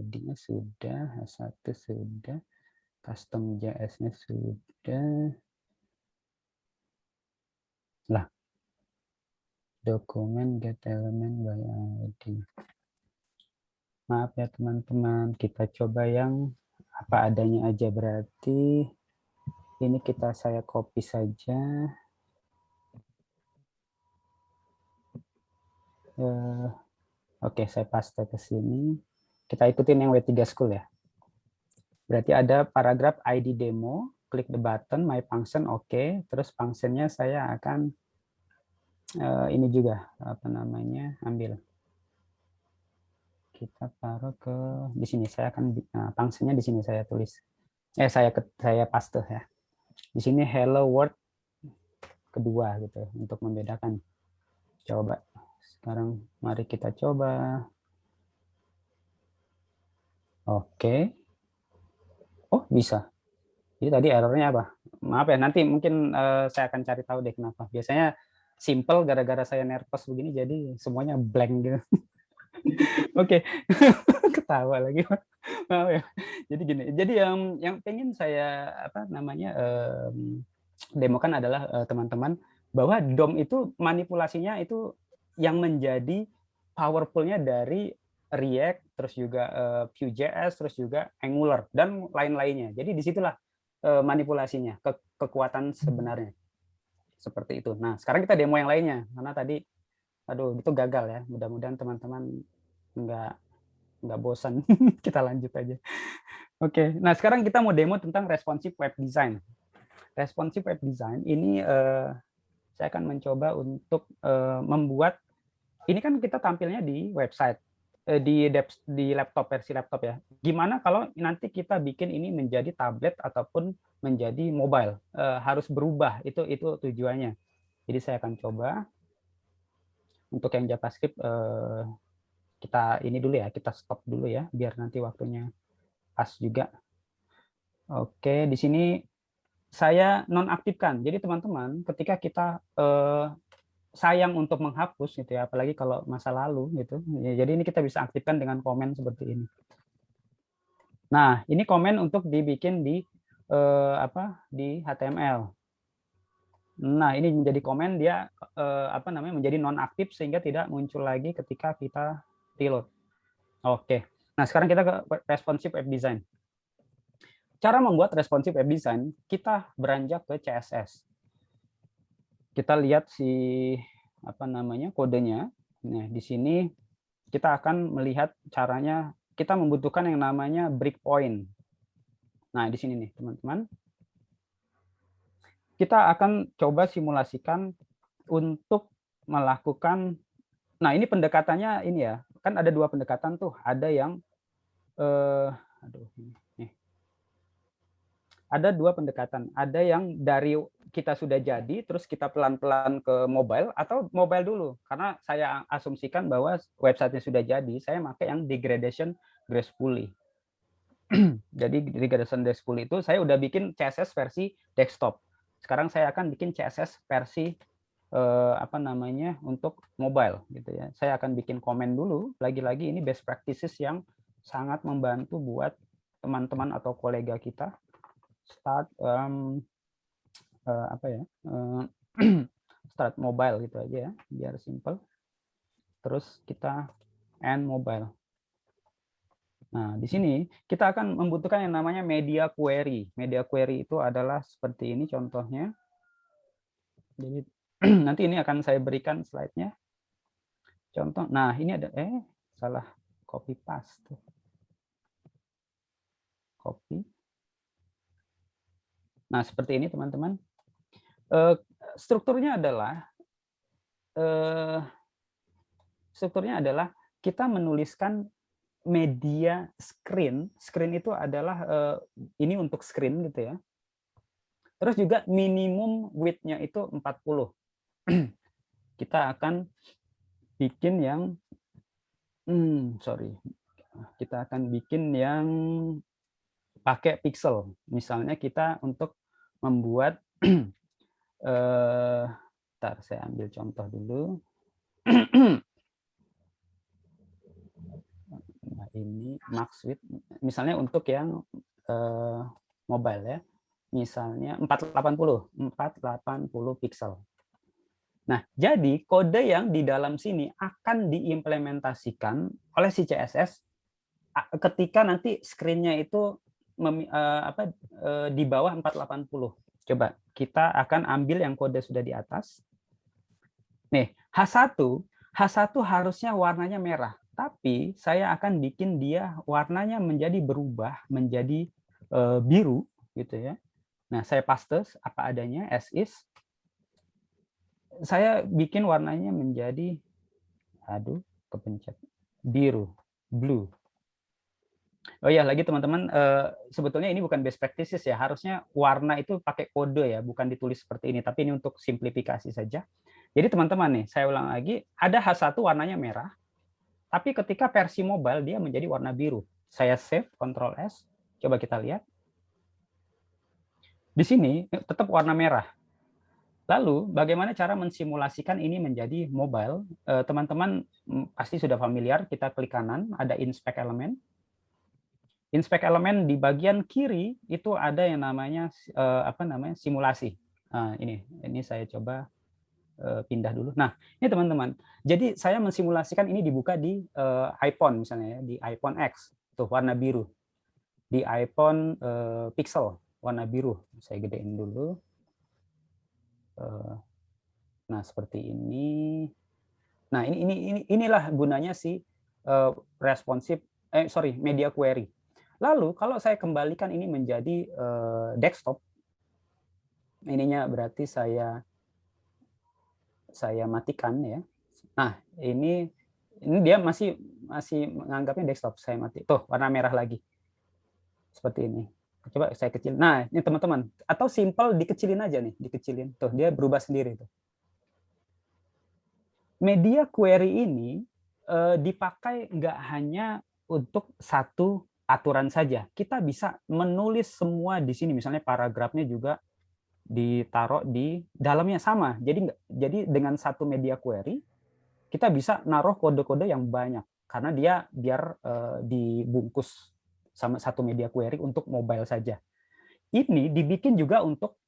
ID-nya sudah, H1 sudah, custom JS-nya sudah. Lah, dokumen get element by ID. Maaf ya teman-teman, kita coba yang apa adanya aja berarti. Ini saya copy saja. Oke, saya paste ke sini. Kita ikutin yang W3 School ya. Berarti ada paragraf ID demo, klik the button, my function, oke. Terus functionnya saya akan ini juga, apa namanya, ambil. Kita taruh ke di sini. Saya akan functionnya di sini saya tulis. Saya paste ya. Di sini hello world kedua gitu untuk membedakan. Coba sekarang mari kita coba. Oke. Oh, bisa. Jadi tadi errornya apa? Maaf ya, nanti mungkin saya akan cari tahu deh kenapa. Biasanya simple gara-gara saya nervous begini jadi semuanya blank gitu. Oke. Ketawa lagi. Maaf ya. Jadi gini. Jadi yang pengen saya apa namanya demokan adalah teman-teman bahwa DOM itu manipulasinya itu yang menjadi powerful-nya dari React, terus juga Vue.js, terus juga Angular dan lain-lainnya. Jadi disitulah manipulasinya, kekuatan sebenarnya seperti itu. Nah, sekarang kita demo yang lainnya karena tadi, aduh, itu gagal ya. Mudah-mudahan teman-teman nggak bosan. Kita lanjut aja. Oke, nah sekarang kita mau demo tentang responsive web design. Responsive web design ini saya akan mencoba untuk membuat, ini kan kita tampilnya di website, di laptop, versi laptop ya. Gimana kalau nanti kita bikin ini menjadi tablet ataupun menjadi mobile? Harus berubah, itu tujuannya. Jadi saya akan coba untuk yang JavaScript kita ini dulu ya, kita stop dulu ya, biar nanti waktunya pas juga. Oke, di sini saya nonaktifkan. Jadi teman-teman, ketika kita sayang untuk menghapus gitu ya, apalagi kalau masa lalu gitu. Ya, jadi ini kita bisa aktifkan dengan komen seperti ini. Nah, ini komen untuk dibikin di di HTML. Nah, ini menjadi komen dia menjadi nonaktif sehingga tidak muncul lagi ketika kita reload. Oke. Nah, sekarang kita ke responsive web design. Cara membuat responsive web design, kita beranjak ke CSS. Kita lihat kodenya. Nah, di sini kita akan melihat caranya. Kita membutuhkan yang namanya breakpoint. Nah, di sini nih, teman-teman. Kita akan coba simulasikan untuk melakukan, nah ini pendekatannya ini ya, kan ada dua pendekatan tuh. Ada yang ada dua pendekatan. Ada yang dari kita sudah jadi, terus kita pelan-pelan ke mobile, atau mobile dulu. Karena saya asumsikan bahwa websitenya sudah jadi, saya pakai yang degradation gracefully. Jadi degradation gracefully itu saya udah bikin CSS versi desktop. Sekarang saya akan bikin CSS versi untuk mobile gitu ya. Saya akan bikin komen dulu. Lagi-lagi ini best practices yang sangat membantu buat teman-teman atau kolega kita. Start start mobile gitu aja ya, biar simple. Terus kita end mobile. Nah, di sini kita akan membutuhkan yang namanya media query. Media query itu adalah seperti ini contohnya. Jadi nanti ini akan saya berikan slide-nya. Contoh, nah ini ada salah copy paste. Copy. Nah, seperti ini teman-teman. Eh, strukturnya adalah eh, strukturnya adalah kita menuliskan media screen. Screen itu adalah ini untuk screen gitu ya. Terus juga minimum width-nya itu 40. Kita akan bikin yang sorry. Kita akan bikin yang pakai pixel. Misalnya kita untuk membuat bentar, saya ambil contoh dulu. Nah, ini max width misalnya untuk yang mobile ya. Misalnya 480 pixel. Nah, jadi kode yang di dalam sini akan diimplementasikan oleh si CSS ketika nanti screen-nya itu di bawah 480. Coba kita akan ambil yang kode sudah di atas. Nih, H1 harusnya warnanya merah, tapi saya akan bikin dia warnanya menjadi berubah menjadi biru gitu ya. Nah, saya paste apa adanya as is. Saya bikin warnanya menjadi kepencet biru, blue. Oh ya, lagi teman-teman, sebetulnya ini bukan best practices ya. Harusnya warna itu pakai kode ya, bukan ditulis seperti ini. Tapi ini untuk simplifikasi saja. Jadi teman-teman nih, saya ulang lagi, ada H1 warnanya merah, tapi ketika versi mobile dia menjadi warna biru. Saya save, Ctrl S, coba kita lihat. Di sini tetap warna merah. Lalu, bagaimana cara mensimulasikan ini menjadi mobile? Teman-teman pasti sudah familiar, kita klik kanan, ada inspect element. Inspect element di bagian kiri itu ada yang namanya simulasi. Nah, ini saya coba pindah dulu. Nah, ini teman-teman. Jadi saya mensimulasikan ini dibuka di iPhone misalnya ya, di iPhone X tuh warna biru. Di iPhone Pixel warna biru. Saya gedein dulu. Nah, seperti ini. Nah, inilah gunanya si responsive media query. Lalu kalau saya kembalikan ini menjadi desktop, ininya berarti saya matikan ya. Nah, ini dia masih menganggapnya desktop. Saya mati. Tuh, warna merah lagi. Seperti ini. Coba saya kecil. Nah, ini teman-teman. Atau simple dikecilin aja nih, dikecilin. Tuh, dia berubah sendiri tuh. Media query ini dipakai nggak hanya untuk satu aturan saja. Kita bisa menulis semua di sini. Misalnya paragrafnya juga ditaruh di dalamnya sama. Jadi dengan satu media query kita bisa naruh kode-kode yang banyak karena dia biar dibungkus sama satu media query untuk mobile saja. Ini dibikin juga untuk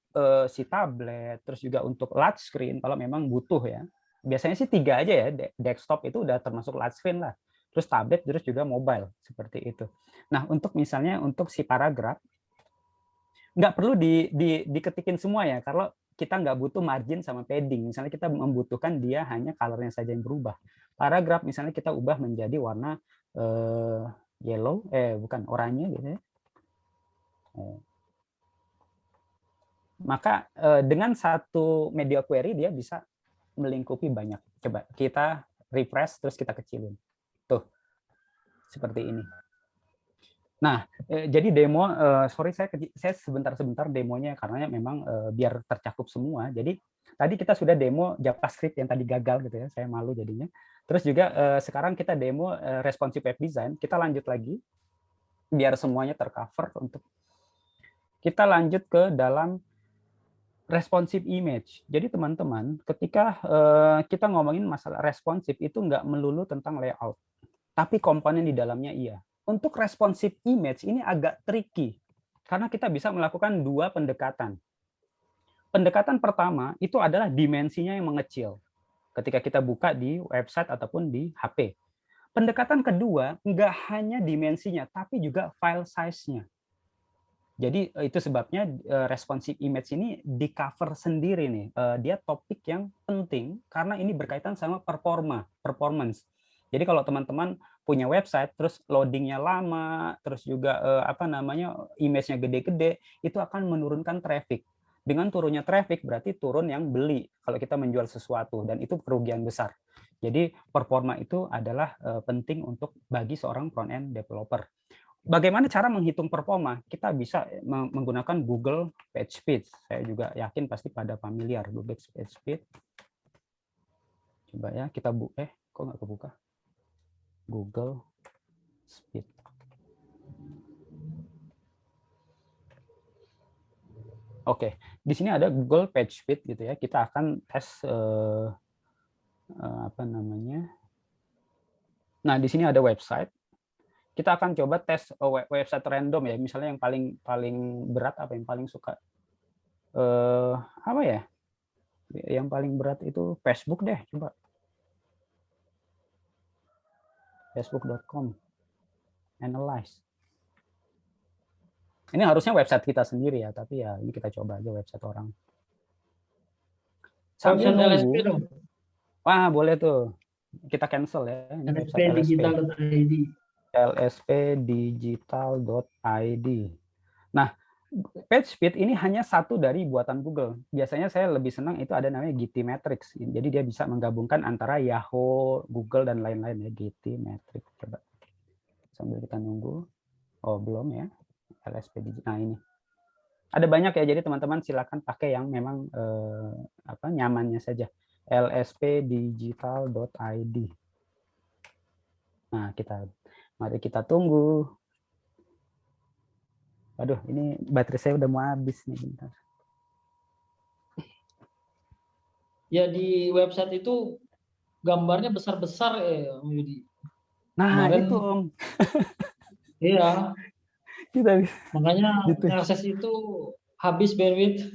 si tablet, terus juga untuk large screen kalau memang butuh ya. Biasanya sih 3 aja ya, desktop itu udah termasuk large screen lah. Terus tablet, terus juga mobile seperti itu. Nah, untuk misalnya untuk si paragraf nggak perlu diketikin semua ya, kalau kita nggak butuh margin sama padding. Misalnya kita membutuhkan dia hanya color-nya saja yang berubah. Paragraf misalnya kita ubah menjadi warna yellow, bukan oranye gitu ya. Maka dengan satu media query dia bisa melingkupi banyak. Coba kita refresh terus kita kecilin. Tuh, seperti ini. Nah, jadi demo, sorry saya sebentar-sebentar demonya karena memang biar tercakup semua. Jadi tadi kita sudah demo JavaScript yang tadi gagal gitu ya, saya malu jadinya. Terus juga sekarang kita demo responsive web design. Kita lanjut lagi biar semuanya tercover untuk kita lanjut ke dalam responsive image. Jadi teman-teman, ketika kita ngomongin masalah responsive itu nggak melulu tentang layout, tapi komponen di dalamnya iya. Untuk responsive image ini agak tricky karena kita bisa melakukan 2 pendekatan. Pendekatan pertama itu adalah dimensinya yang mengecil ketika kita buka di website ataupun di HP. Pendekatan kedua nggak hanya dimensinya tapi juga file size-nya. Jadi itu sebabnya responsive image ini di cover sendiri nih. Dia topik yang penting karena ini berkaitan sama performance. Jadi kalau teman-teman punya website, terus loadingnya lama, terus juga image-nya gede-gede, itu akan menurunkan traffic. Dengan turunnya traffic berarti turun yang beli kalau kita menjual sesuatu, dan itu kerugian besar. Jadi performa itu adalah penting untuk bagi seorang front-end developer. Bagaimana cara menghitung performa? Kita bisa menggunakan Google PageSpeed. Saya juga yakin pasti pada familiar Google PageSpeed. Coba ya kita kok nggak kebuka? Google Speed. Oke, di sini ada Google PageSpeed gitu ya. Kita akan tes Nah, di sini ada website. Kita akan coba tes website random ya. Misalnya yang paling berat apa yang paling suka apa ya? Yang paling berat itu Facebook deh, coba. Facebook.com. Analyze. Ini harusnya website kita sendiri ya, tapi ya ini kita coba aja website orang. Sambil LSP nunggu. dong. Wah, boleh tuh. Kita cancel ya. Ini website LSP. lspdigital.id. Nah, PageSpeed ini hanya satu dari buatan Google. Biasanya saya lebih senang itu ada namanya GTmetrix. Jadi dia bisa menggabungkan antara Yahoo, Google, dan lain-lain ya. GTmetrix. Coba. Sambil kita nunggu. Oh, belum ya. LSP Digital. Nah, ini. Ada banyak ya, jadi teman-teman silakan pakai yang memang nyamannya saja. lspdigital.id. Nah, mari kita tunggu. Aduh, ini baterai saya udah mau habis nih, bentar. Ya di website itu gambarnya besar-besar Om Yudi. Nah, kemarin, itu Om. Iya. Makanya gitu. akses itu habis bandwidth.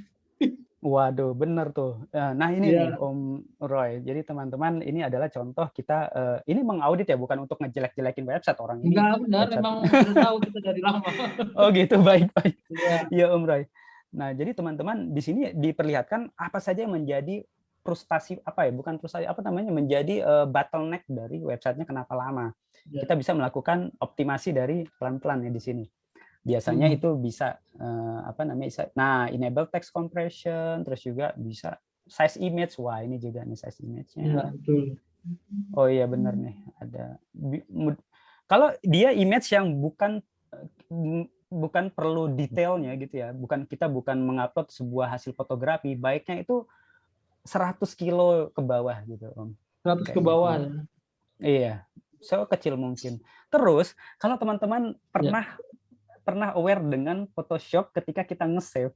Waduh, benar tuh. Nah, ini nih Om Roy. Jadi teman-teman, ini adalah contoh kita ini mengaudit ya, bukan untuk ngejelek-jelekin website orang ini. Enggak benar, website. Emang udah tahu kita dari lama. Oh gitu, baik-baik. Iya. Iya Om Roy. Nah, jadi teman-teman di sini diperlihatkan apa saja yang menjadi frustasi bukan frustasi menjadi bottleneck dari websitenya kenapa lama. Ya. Kita bisa melakukan optimasi dari pelan-pelan ya di sini. Biasanya itu bisa enable text compression, terus juga bisa size image. Wah, ini juga nih size image-nya. Iya, betul. Oh iya benar nih, ada. Kalau dia image yang bukan perlu detailnya gitu ya, kita bukan mengupload sebuah hasil fotografi, baiknya itu 100 kilo ke bawah gitu Om. 100 ke bawah ya. Iya, kecil mungkin. Terus kalau teman-teman pernah aware dengan Photoshop ketika kita nge-save.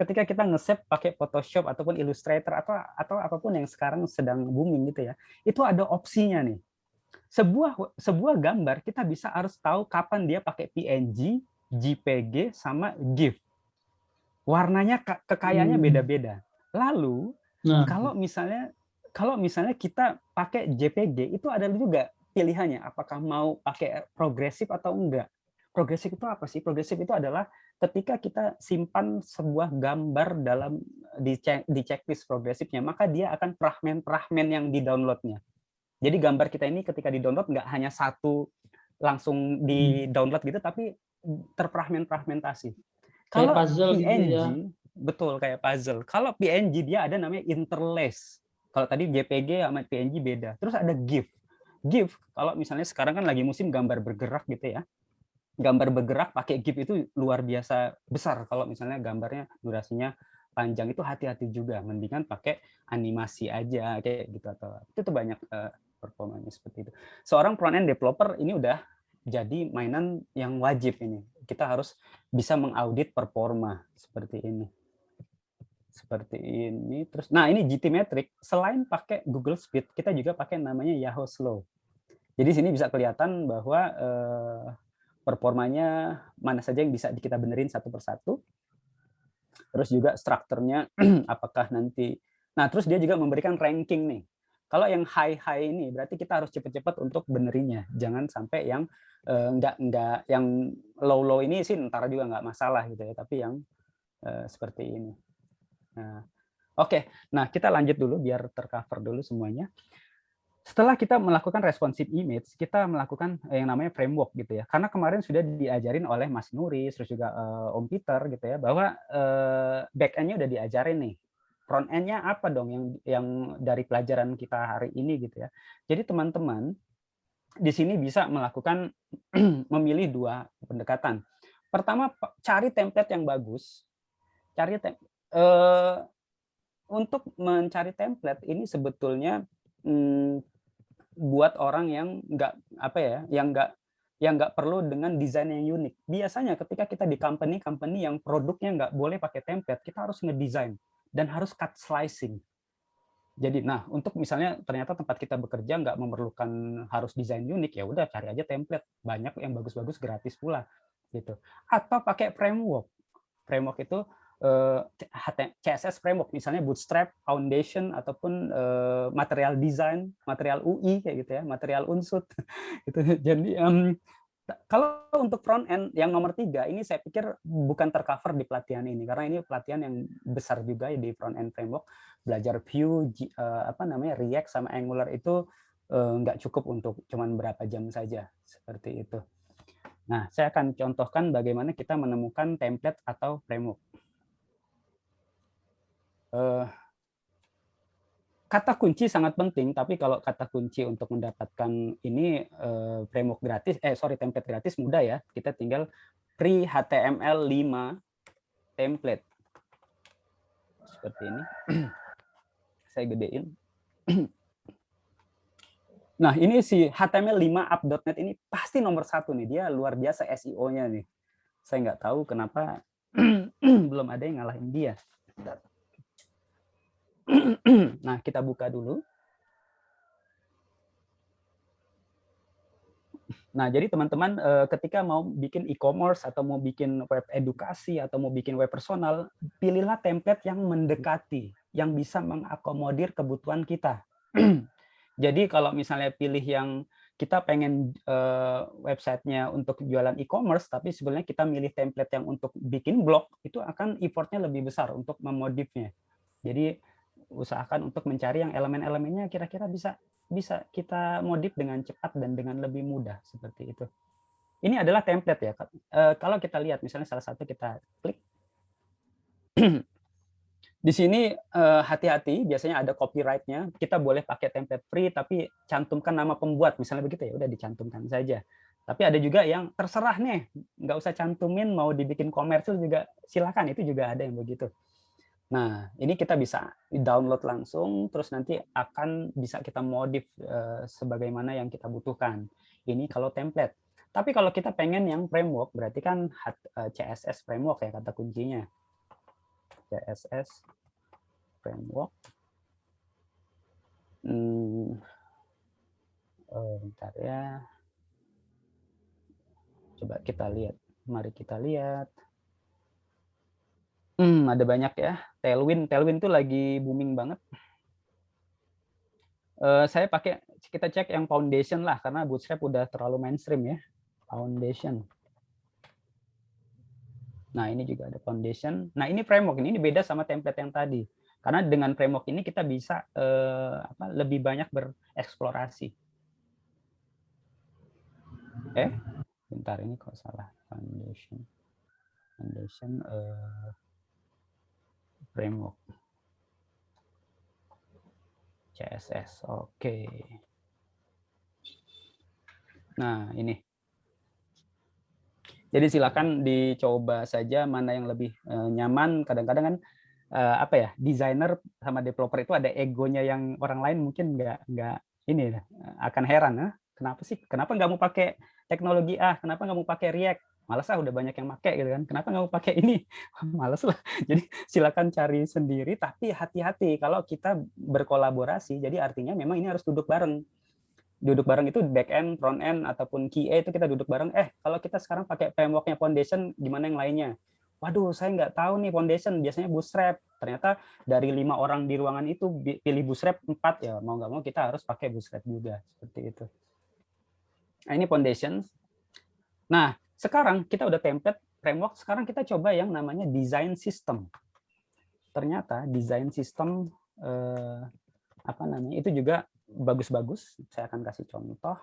Ketika kita nge-save pakai Photoshop ataupun Illustrator atau apapun yang sekarang sedang booming gitu ya, itu ada opsinya nih. Sebuah gambar kita harus tahu kapan dia pakai PNG, JPG, sama GIF. Warnanya kekayaannya beda-beda. Lalu kalau misalnya kita pakai JPG, itu ada juga pilihannya, apakah mau pakai progresif atau enggak. Progresif itu apa sih? Progresif itu adalah ketika kita simpan sebuah gambar di checklist progresifnya, maka dia akan fragmen-fragmen yang di-downloadnya. Jadi gambar kita ini ketika di-download nggak hanya satu langsung di-download gitu, tapi terfragmentasi. Kalau PNG, gitu ya. Betul kayak puzzle. Kalau PNG dia ada namanya interlace. Kalau tadi JPG sama PNG beda. Terus ada GIF. GIF kalau misalnya sekarang kan lagi musim gambar bergerak gitu ya. Gambar bergerak pakai GIF itu luar biasa besar. Kalau misalnya gambarnya durasinya panjang, itu hati-hati juga. Mendingan pakai animasi aja kayak gitu, atau itu tuh banyak performanya seperti itu. Seorang front-end developer ini udah jadi mainan yang wajib ini. Kita harus bisa mengaudit performa seperti ini. Terus, nah ini GTmetrix. Selain pakai Google Speed, kita juga pakai namanya Yahoo Slow. Jadi sini bisa kelihatan bahwa performanya mana saja yang bisa kita benerin satu persatu. Terus juga strukturnya apakah nanti. Nah, terus dia juga memberikan ranking nih. Kalau yang high ini berarti kita harus cepat-cepat untuk benerinnya. Jangan sampai yang enggak yang low ini sih ntar juga nggak masalah gitu ya, tapi yang seperti ini. Nah, oke. Nah, kita lanjut dulu biar tercover dulu semuanya. Setelah kita melakukan responsive image, kita melakukan yang namanya framework gitu ya. Karena kemarin sudah diajarin oleh Mas Nuris, terus juga Om Peter gitu ya, bahwa back end-nya udah diajarin nih. Front end-nya apa dong yang dari pelajaran kita hari ini gitu ya. Jadi teman-teman di sini bisa melakukan memilih dua pendekatan. Pertama, cari template yang bagus. Untuk mencari template ini sebetulnya buat orang yang nggak perlu dengan desain yang unik. Biasanya ketika kita di company yang produknya nggak boleh pakai template, kita harus ngedesain dan harus cut slicing. Jadi, nah untuk misalnya ternyata tempat kita bekerja nggak memerlukan harus desain unik, ya udah cari aja template, banyak yang bagus-bagus gratis pula gitu. Atau pakai framework. Framework itu CSS framework, misalnya Bootstrap, Foundation, ataupun material design, material UI kayak gitu ya, material unsut. Gitu. Jadi kalau untuk front end yang nomor 3 ini saya pikir bukan tercover di pelatihan ini, karena ini pelatihan yang besar juga di front end framework. Belajar Vue, React sama Angular itu nggak cukup untuk cuman berapa jam saja seperti itu. Nah, saya akan contohkan bagaimana kita menemukan template atau framework. Kata kunci sangat penting, tapi kalau kata kunci untuk mendapatkan ini framework gratis, template gratis mudah ya. Kita tinggal free HTML5 template. Seperti ini. Saya gedein. Nah, ini si HTML5app.net ini pasti nomor 1 nih. Dia luar biasa SEO-nya nih. Saya nggak tahu kenapa belum ada yang ngalahin dia. Nah, kita buka dulu. Nah, jadi teman-teman ketika mau bikin e-commerce atau mau bikin web edukasi atau mau bikin web personal, pilihlah template yang mendekati, yang bisa mengakomodir kebutuhan kita. Jadi kalau misalnya pilih yang kita pengen websitenya untuk jualan e-commerce, tapi sebenarnya kita milih template yang untuk bikin blog, itu akan effortnya lebih besar untuk memodifnya. Jadi usahakan untuk mencari yang elemen-elemennya kira-kira bisa kita modif dengan cepat dan dengan lebih mudah seperti itu. Ini adalah template ya. Kalau kita lihat misalnya salah satu kita klik. Di sini hati-hati, biasanya ada copyright-nya. Kita boleh pakai template free, tapi cantumkan nama pembuat, misalnya begitu ya, udah dicantumkan saja. Tapi ada juga yang terserah nih, nggak usah cantumin, mau dibikin komersil juga silakan, itu juga ada yang begitu. Nah, ini kita bisa download langsung, terus nanti akan bisa kita modif sebagaimana yang kita butuhkan. Ini kalau template. Tapi kalau kita pengen yang framework, berarti kan CSS framework ya kata kuncinya. CSS framework. Bentar ya. Coba kita lihat. Mari kita lihat. Ada banyak ya. Tailwind itu lagi booming banget. Kita cek yang Foundation lah, karena Bootstrap udah terlalu mainstream ya. Foundation. Nah, ini juga ada Foundation. Nah, ini framework ini beda sama template yang tadi. Karena dengan framework ini kita bisa lebih banyak bereksplorasi. Bentar, ini kok salah. Foundation framework. CSS. Oke. Nah, ini. Jadi silakan dicoba saja mana yang lebih nyaman. Kadang-kadang kan desainer sama developer itu ada egonya yang orang lain mungkin nggak ini akan heran, kenapa nggak mau pakai teknologi kenapa nggak mau pakai React, malas udah banyak yang pakai gitu kan, kenapa nggak mau pakai ini, malas lah. Jadi silakan cari sendiri, tapi hati-hati kalau kita berkolaborasi, jadi artinya memang ini harus duduk bareng itu back end, front end ataupun QA itu kita duduk bareng. Kalau kita sekarang pakai frameworknya Foundation, gimana yang lainnya? Waduh, saya nggak tahu nih Foundation, biasanya Bootstrap. Ternyata dari 5 orang di ruangan itu pilih Bootstrap 4, ya mau nggak mau kita harus pakai Bootstrap juga, seperti itu. Nah, ini Foundation. Nah, sekarang kita udah template framework, sekarang kita coba yang namanya design system. Ternyata design system itu juga bagus-bagus. Saya akan kasih contoh.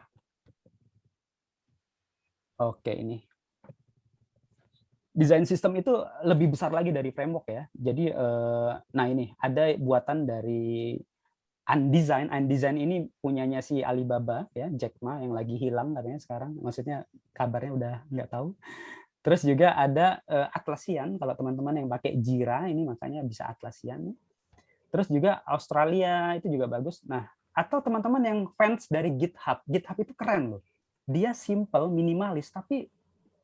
Oke, ini. Desain sistem itu lebih besar lagi dari framework ya. Jadi, nah ini ada buatan dari Undesign. Undesign ini punyanya si Alibaba ya, Jack Ma yang lagi hilang katanya sekarang. Maksudnya kabarnya udah nggak tahu. Terus juga ada Atlassian, kalau teman-teman yang pakai Jira ini makanya bisa Atlassian. Terus juga Australia itu juga bagus. Nah, atau teman-teman yang fans dari GitHub. GitHub itu keren loh. Dia simple, minimalis, tapi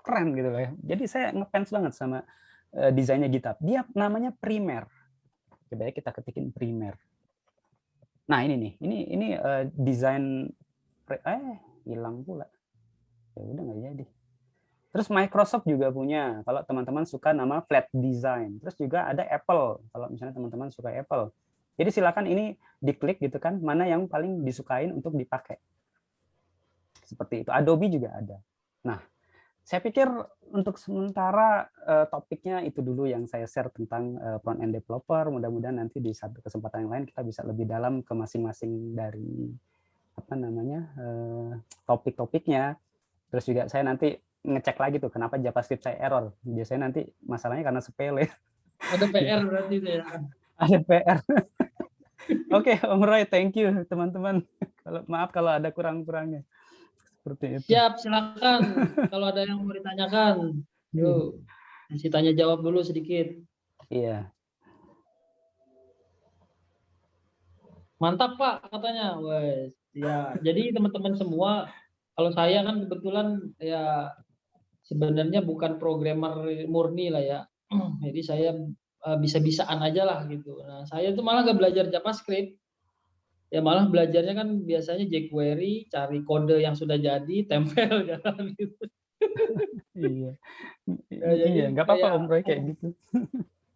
keren gitu loh ya. Jadi saya ngefans banget sama desainnya GitHub. Dia namanya Primer. Coba ya kita ketikin Primer. Nah, ini nih. Ini desain hilang pula. Ya udah nggak jadi. Terus Microsoft juga punya, kalau teman-teman suka nama Flat Design. Terus juga ada Apple, kalau misalnya teman-teman suka Apple. Jadi silakan ini diklik gitu kan, mana yang paling disukain untuk dipakai. Seperti itu. Adobe juga ada. Nah, saya pikir untuk sementara topiknya itu dulu yang saya share tentang front-end developer. Mudah-mudahan nanti di satu kesempatan yang lain kita bisa lebih dalam ke masing-masing dari topik-topiknya. Terus juga saya nanti ngecek lagi tuh kenapa JavaScript saya error. Biasanya nanti masalahnya karena sepele. Ada PR berarti itu ya. Ada PR. Oke, Om Roy, thank you teman-teman. Maaf kalau ada kurang-kurangnya. Seperti itu. Siap, silakan. Kalau ada yang mau ditanyakan, yuk kasih tanya jawab dulu sedikit. Iya. Mantap Pak katanya. Wes, ya. Jadi teman-teman semua, kalau saya kan kebetulan ya sebenarnya bukan programmer murni lah ya. Jadi saya bisa-bisaan aja lah gitu. Nah, saya tuh malah nggak belajar JavaScript. Ya malah belajarnya kan biasanya jQuery, cari kode yang sudah jadi, tempel jalan gitu. Iya. Ya, jadi Iya, nggak apa-apa Om Roy kayak gitu.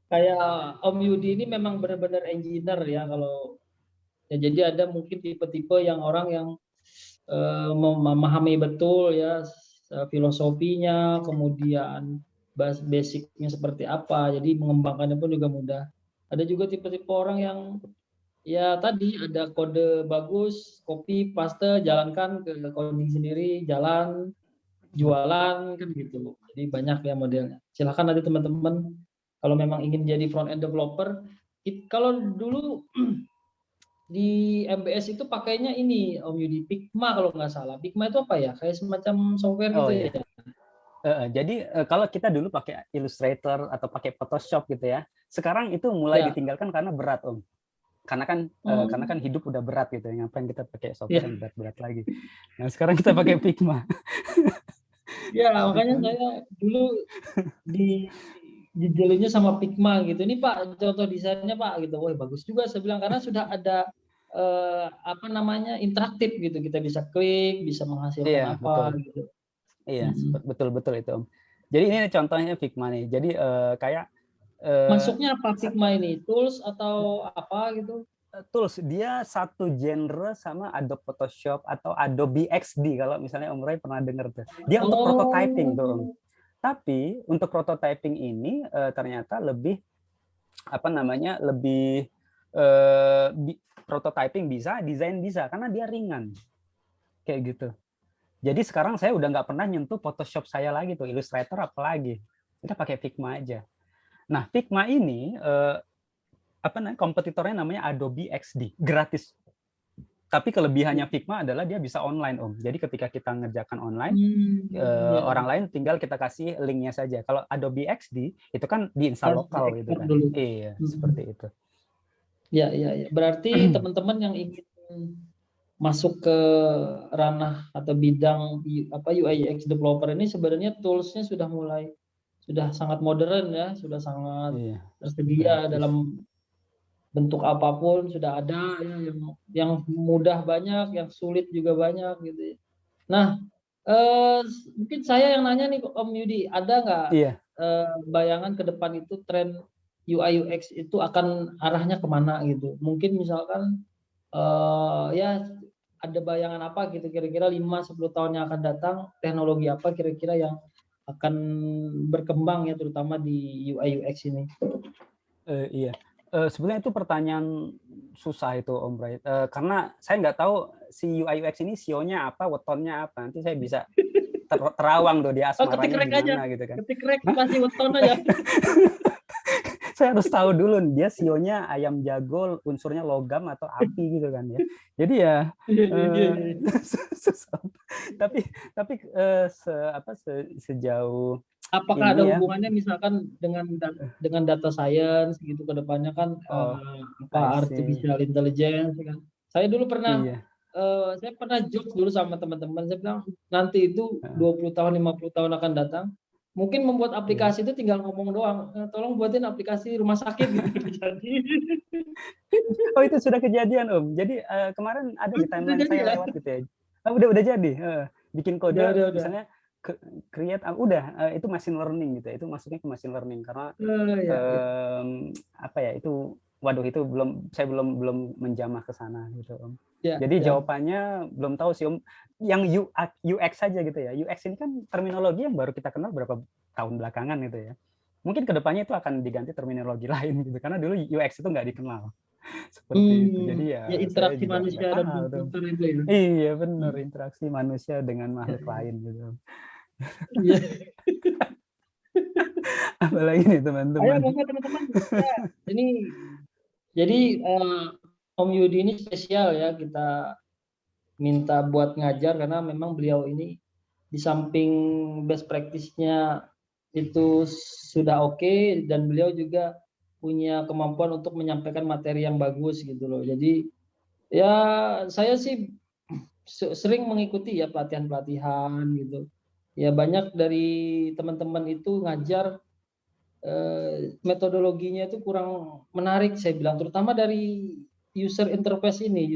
kayak Om Yudi ini memang benar-benar engineer ya kalau ya, jadi ada mungkin tipe-tipe yang orang yang memahami betul ya filosofinya, kemudian basicnya seperti apa, jadi mengembangkannya pun juga mudah. Ada juga tipe-tipe orang yang ya tadi ada kode bagus, copy, paste, jalankan ke coding sendiri, jalan, jualan kan gitu. Jadi banyak ya modelnya. Silahkan nanti teman-teman kalau memang ingin jadi front end developer, kalau dulu di MBS itu pakainya ini Om Yudi, Figma kalau nggak salah. Figma itu apa ya? Kayak semacam software Oh gitu iya. ya. Jadi kalau kita dulu pakai Illustrator atau pakai Photoshop gitu ya, sekarang itu mulai Ya. ditinggalkan karena berat Om. Karena kan hidup udah berat gitu, ngapain kita pakai software Ya. yang berat-berat lagi. Nah sekarang kita pakai Figma. Ya, makanya saya dulu dijelunya sama Figma gitu. Ini Pak, contoh desainnya Pak gitu. Wah, bagus juga saya bilang karena sudah ada apa namanya interaktif gitu. Kita bisa klik, bisa menghasilkan Iya betul. apa gitu. Iya betul itu Om. Jadi ini contohnya Figma nih. Jadi kayak Masuknya apa Figma ini? Tools atau apa gitu? tools, dia satu genre sama Adobe Photoshop atau Adobe XD kalau misalnya Om Roy pernah dengar tuh. Dia untuk prototyping tuh Om. Tapi untuk prototyping ini ternyata lebih lebih prototyping bisa, desain bisa karena dia ringan kayak gitu. Jadi sekarang saya udah nggak pernah nyentuh Photoshop saya lagi tuh, Illustrator apalagi. Kita pakai Figma aja. Nah Figma ini kompetitornya namanya Adobe XD, gratis. Tapi kelebihannya Figma adalah dia bisa online Om. Jadi ketika kita ngerjakan online, orang lain tinggal kita kasih linknya saja. Kalau Adobe XD itu kan diinstal lokal gitu kan. Dulu. Iya, seperti itu. Ya. Berarti teman-teman yang ingin masuk ke ranah atau bidang UI UX developer ini sebenarnya toolsnya sudah sangat modern ya, sudah sangat tersedia dalam bentuk apapun sudah ada ya, yang mudah banyak, yang sulit juga banyak gitu ya. Nah, mungkin saya yang nanya nih Om Yudi, ada nggak bayangan ke depan itu tren UI UX itu akan arahnya kemana gitu? Mungkin misalkan ya ada bayangan apa gitu kira-kira 5-10 tahun yang akan datang, teknologi apa kira-kira yang akan berkembang ya terutama di UI UX ini? Iya. Sebenarnya itu pertanyaan susah itu Om Bright. Karena saya nggak tahu si UI UX ini SEO-nya apa, wetonnya apa. Nanti saya bisa terawang tuh di Oh, ketik asmaranya rek aja. gimana gitu kan. Ketik rek pasti weton aja. Saya harus tahu dulu dia SEO-nya ayam jago, unsurnya logam atau api gitu kan ya. Jadi ya susah. Tapi sejauh apakah ini ada ya. hubungannya misalkan dengan data science gitu ke depannya kan Oh, I see. artificial intelligence kan. Saya dulu pernah Iya. saya pernah jokes dulu sama teman-teman, saya bilang nanti itu 20 tahun 50 tahun akan datang mungkin membuat aplikasi itu tinggal ngomong doang, tolong buatin aplikasi rumah sakit gitu. Jadi Oh, itu sudah kejadian Om. Jadi kemarin ada di timeline saya lewat gitu ya. Udah jadi. Bikin kode udah. misalnya create itu machine learning gitu ya. Itu masuknya ke machine learning karena Ya. apa ya, itu waduh, itu saya belum menjamah ke sana gitu Om. Ya, Jadi ya. jawabannya belum tahu sih Om. Yang UX saja gitu ya. UX ini kan terminologi yang baru kita kenal berapa tahun belakangan gitu ya. Mungkin kedepannya itu akan diganti terminologi lain gitu karena dulu UX itu nggak dikenal seperti itu. Jadi ya saya interaksi juga manusia nggak dan tahu tuh. komputer itu ya. Iya benar, interaksi manusia dengan makhluk lain gitu. Iya. Apalagi nih teman-teman. Ayo monggo teman-teman. Ya, ini jadi Om Yudi ini spesial ya, kita minta buat ngajar karena memang beliau ini di samping best practice-nya itu sudah oke, dan beliau juga punya kemampuan untuk menyampaikan materi yang bagus gitu loh. Jadi ya saya sih sering mengikuti ya pelatihan-pelatihan gitu. Ya banyak dari teman-teman itu ngajar metodologinya itu kurang menarik saya bilang, terutama dari user interface ini,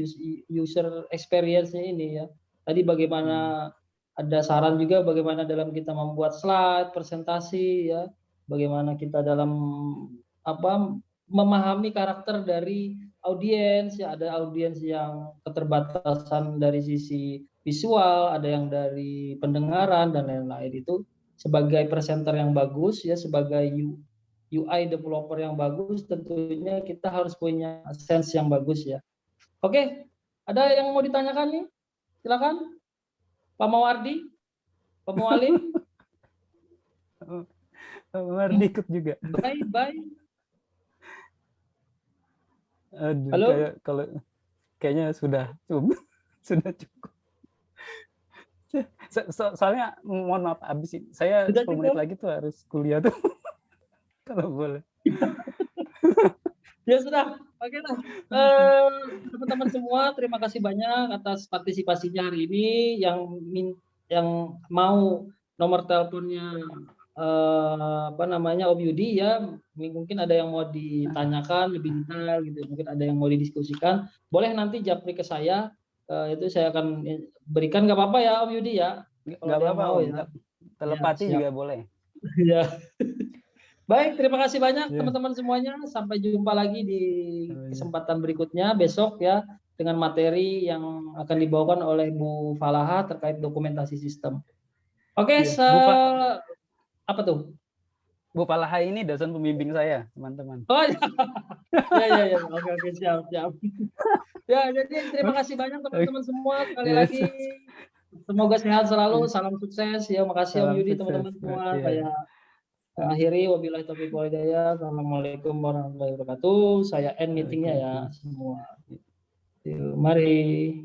user experience-nya ini ya. Tadi bagaimana ada saran juga bagaimana dalam kita membuat slide, presentasi ya, bagaimana kita dalam memahami karakter dari audiens ya, ada audiens yang keterbatasan dari sisi visual, ada yang dari pendengaran dan lain-lain. Itu sebagai presenter yang bagus ya, sebagai UI developer yang bagus, tentunya kita harus punya sense yang bagus ya. Oke, ada yang mau ditanyakan nih? Silakan, Pak Mawardi, Pak Mualim. Pak Mawardi ikut juga. Bye. Aduh, Halo? kayaknya sudah cukup. Soalnya mohon maaf, habis saya Sudah 10 menit cukup? lagi tuh harus kuliah tuh. Kalau boleh. Ya sudah, oke lah. Teman-teman semua, terima kasih banyak atas partisipasinya hari ini. Yang mau nomor teleponnya Om Yudi ya, mungkin ada yang mau ditanyakan lebih detail gitu, mungkin ada yang mau didiskusikan, boleh nanti japri ke saya, itu saya akan berikan, nggak apa-apa ya Om Yudi ya, kalau ada yang mau ya. Telepati Ya, juga boleh. Ya. Baik, terima kasih banyak teman-teman semuanya. Sampai jumpa lagi di kesempatan berikutnya besok ya, dengan materi yang akan dibawakan oleh Bu Falaha terkait dokumentasi sistem. Oke, apa tuh? Bu Falaha ini dosen pembimbing saya, teman-teman. Oh ya. Oke, siap. Ya, jadi terima kasih banyak teman-teman semua. Sekali lagi, semoga sehat selalu, salam sukses ya. Makasih Om Yudi, teman-teman semua. Saya akhiri, wabillahi taufiq wal hidayah. Assalamualaikum warahmatullahi wabarakatuh. Saya end meetingnya ya semua. Mari.